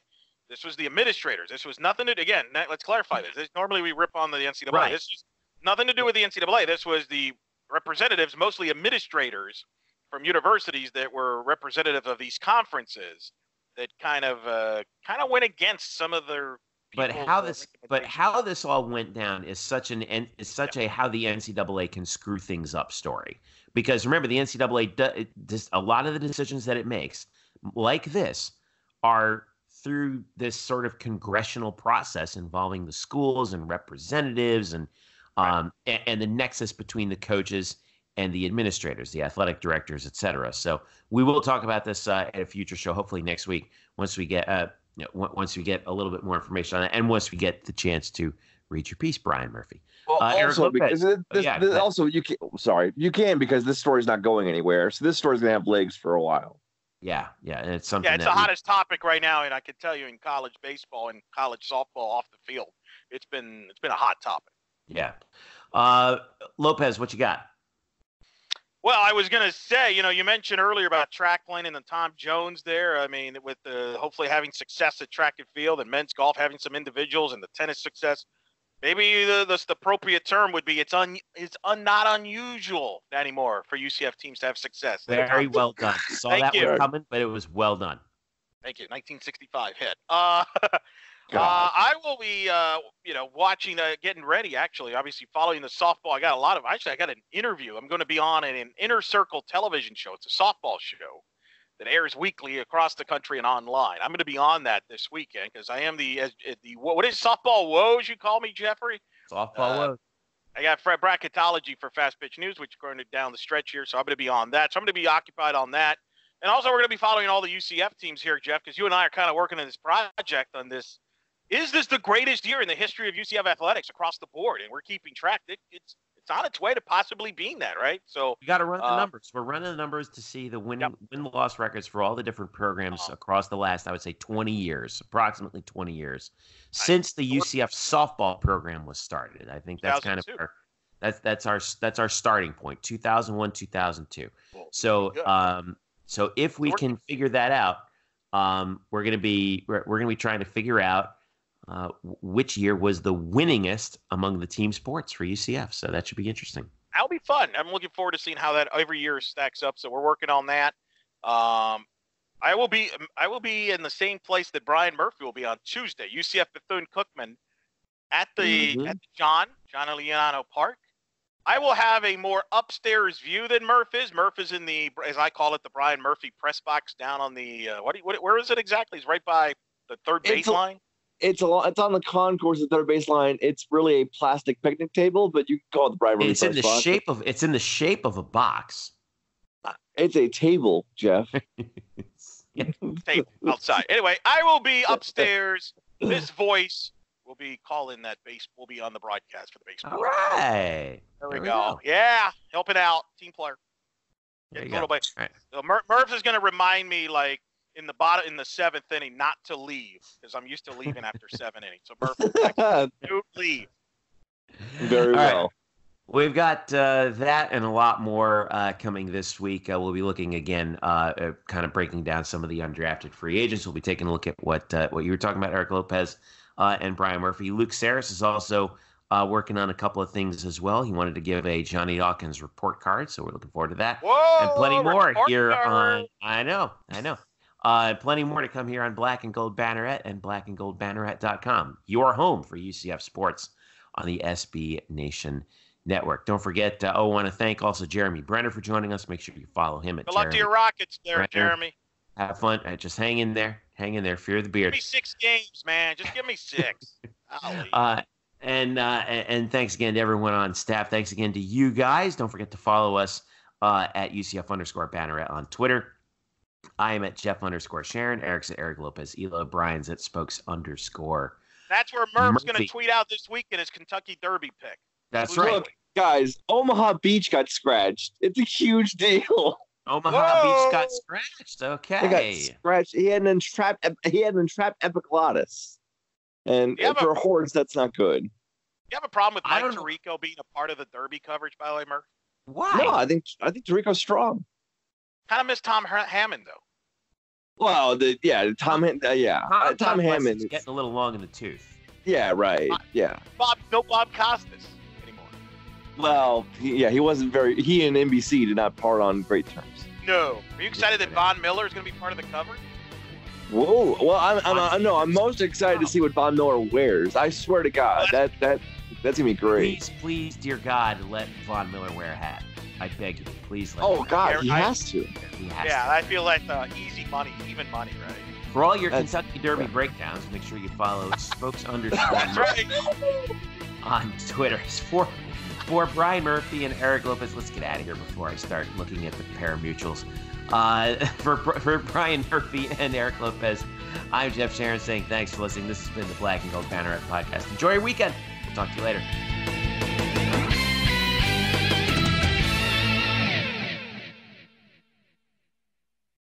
This was the administrators. This was nothing to, again, let's clarify this. Normally we rip on the NCAA. Right. This is nothing to do with the NCAA. This was the representatives, mostly administrators from universities that were representative of these conferences that kind of went against some of their. But how this all went down is such a how the NCAA can screw things up story. Because remember, the NCAA a lot of the decisions that it makes, like this, are through this sort of congressional process involving the schools and representatives and the nexus between the coaches and the administrators, the athletic directors, et cetera. So we will talk about this at a future show, hopefully next week, once we get a little bit more information on it, and once we get the chance to read your piece, Brian Murphy. Well, also because you can because this story's not going anywhere, so this story's gonna have legs for a while. Yeah, and it's something. Yeah, it's the hottest topic right now, and I can tell you in college baseball and college softball off the field, it's been a hot topic. Yeah, Lopez, what you got? Well, I was gonna say, you mentioned earlier about track lane and the Tom Jones there. I mean, with hopefully having success at track and field, and men's golf having some individuals, and the tennis success. Maybe the appropriate term would be it's not unusual anymore for UCF teams to have success. Very well done. Saw that one coming, but it was well done. Thank you. 1965 hit. I will be, watching, getting ready. Actually, obviously following the softball. I got an interview. I'm going to be on an Inner Circle television show. It's a softball show that airs weekly across the country and online. I'm going to be on that this weekend because I am the what is softball woes you call me, Jeffrey? Softball woes. I got bracketology for Fast Pitch News, which is going down the stretch here, so I'm going to be on that. So I'm going to be occupied on that. And also we're going to be following all the UCF teams here, Jeff, because you and I are kind of working on this project on this. Is this the greatest year in the history of UCF athletics across the board? And we're keeping track. It's on its way to possibly being that, right? So we got to run the numbers. We're running the numbers to see the win-loss records for all the different programs across the last, I would say, 20 years, approximately 20 years, since the UCF softball program was started. I think that's kind of that's our starting point, 2001, 2002. So so if we can figure that out, we're gonna be trying to figure out which year was the winningest among the team sports for UCF. So that should be interesting. That'll be fun. I'm looking forward to seeing how that every year stacks up. So we're working on that. I will be in the same place that Brian Murphy will be on Tuesday, UCF Bethune-Cookman at the John Eliano Park. I will have a more upstairs view than Murph is. Murph is in the, as I call it, the Brian Murphy press box down on the where is it exactly? It's right by the third baseline. It's on the concourse of the third baseline. It's really a plastic picnic table, but you can call it the Brian Murphy press box. It's in the shape of a box. It's a table, Jeff. Table outside. Anyway, I will be upstairs. This voice will be calling that base. We'll be on the broadcast for the baseball. All right. There we go. Yeah, helping out, team player. There you go. Right. So Murph is going to remind me, like in the seventh inning, not to leave because I'm used to leaving after 7 innings. So Murph, don't leave. Very well. Right. We've got that and a lot more coming this week. We'll be looking again, kind of breaking down some of the undrafted free agents. We'll be taking a look at what you were talking about, Eric Lopez and Brian Murphy. Luke Saris is also working on a couple of things as well. He wanted to give a Johnny Dawkins report card, so we're looking forward to that. Whoa, and plenty more here card. on. I know. Plenty more to come here on Black and Gold Banneret and blackandgoldbanneret.com. Your home for UCF sports on the SB Nation Network. Don't forget, I want to thank also Jeremy Brener for joining us. Make sure you follow him at Good luck to your Rockets there, Brener. Jeremy. Have fun. Just hang in there. Fear the beard. Give me 6 games, man. Just give me 6. And thanks again to everyone on staff. Thanks again to you guys. Don't forget to follow us at UCF_Banneret on Twitter. I am at Jeff_Sharon. Eric's at Eric Lopez Elo. Brian's at Spokes_. That's where Murph's going to tweet out this week in his Kentucky Derby pick. That's right. Look, guys, Omaha Beach got scratched. It's a huge deal. Omaha Beach got scratched. Okay. They got scratched. He had an entrapped epiglottis. And for a horse, that's not good. You have a problem with Mike Tirico being a part of the Derby coverage, by the way, Murph? Why? No, I think Tirico's strong. Kind of miss Tom Hammond, though. Well, Tom Hammond is getting a little long in the tooth. Yeah, right. No Bob Costas anymore. Well, he wasn't very. He and NBC did not part on great terms. No. Are you excited that Von Miller is going to be part of the coverage? Whoa! Well, I'm most excited to see what Von Miller wears. I swear to God, that's gonna be great. Please, dear God, let Von Miller wear a hat. I beg you, please. He has to. I feel like easy money, even money, right? For all your Kentucky Derby breakdowns, make sure you follow Spokes_ on Twitter. For Brian Murphy and Eric Lopez, let's get out of here before I start looking at the pari-mutuels. For Brian Murphy and Eric Lopez, I'm Jeff Sharon saying thanks for listening. This has been the Black and Gold Banneret Podcast. Enjoy your weekend. We'll talk to you later.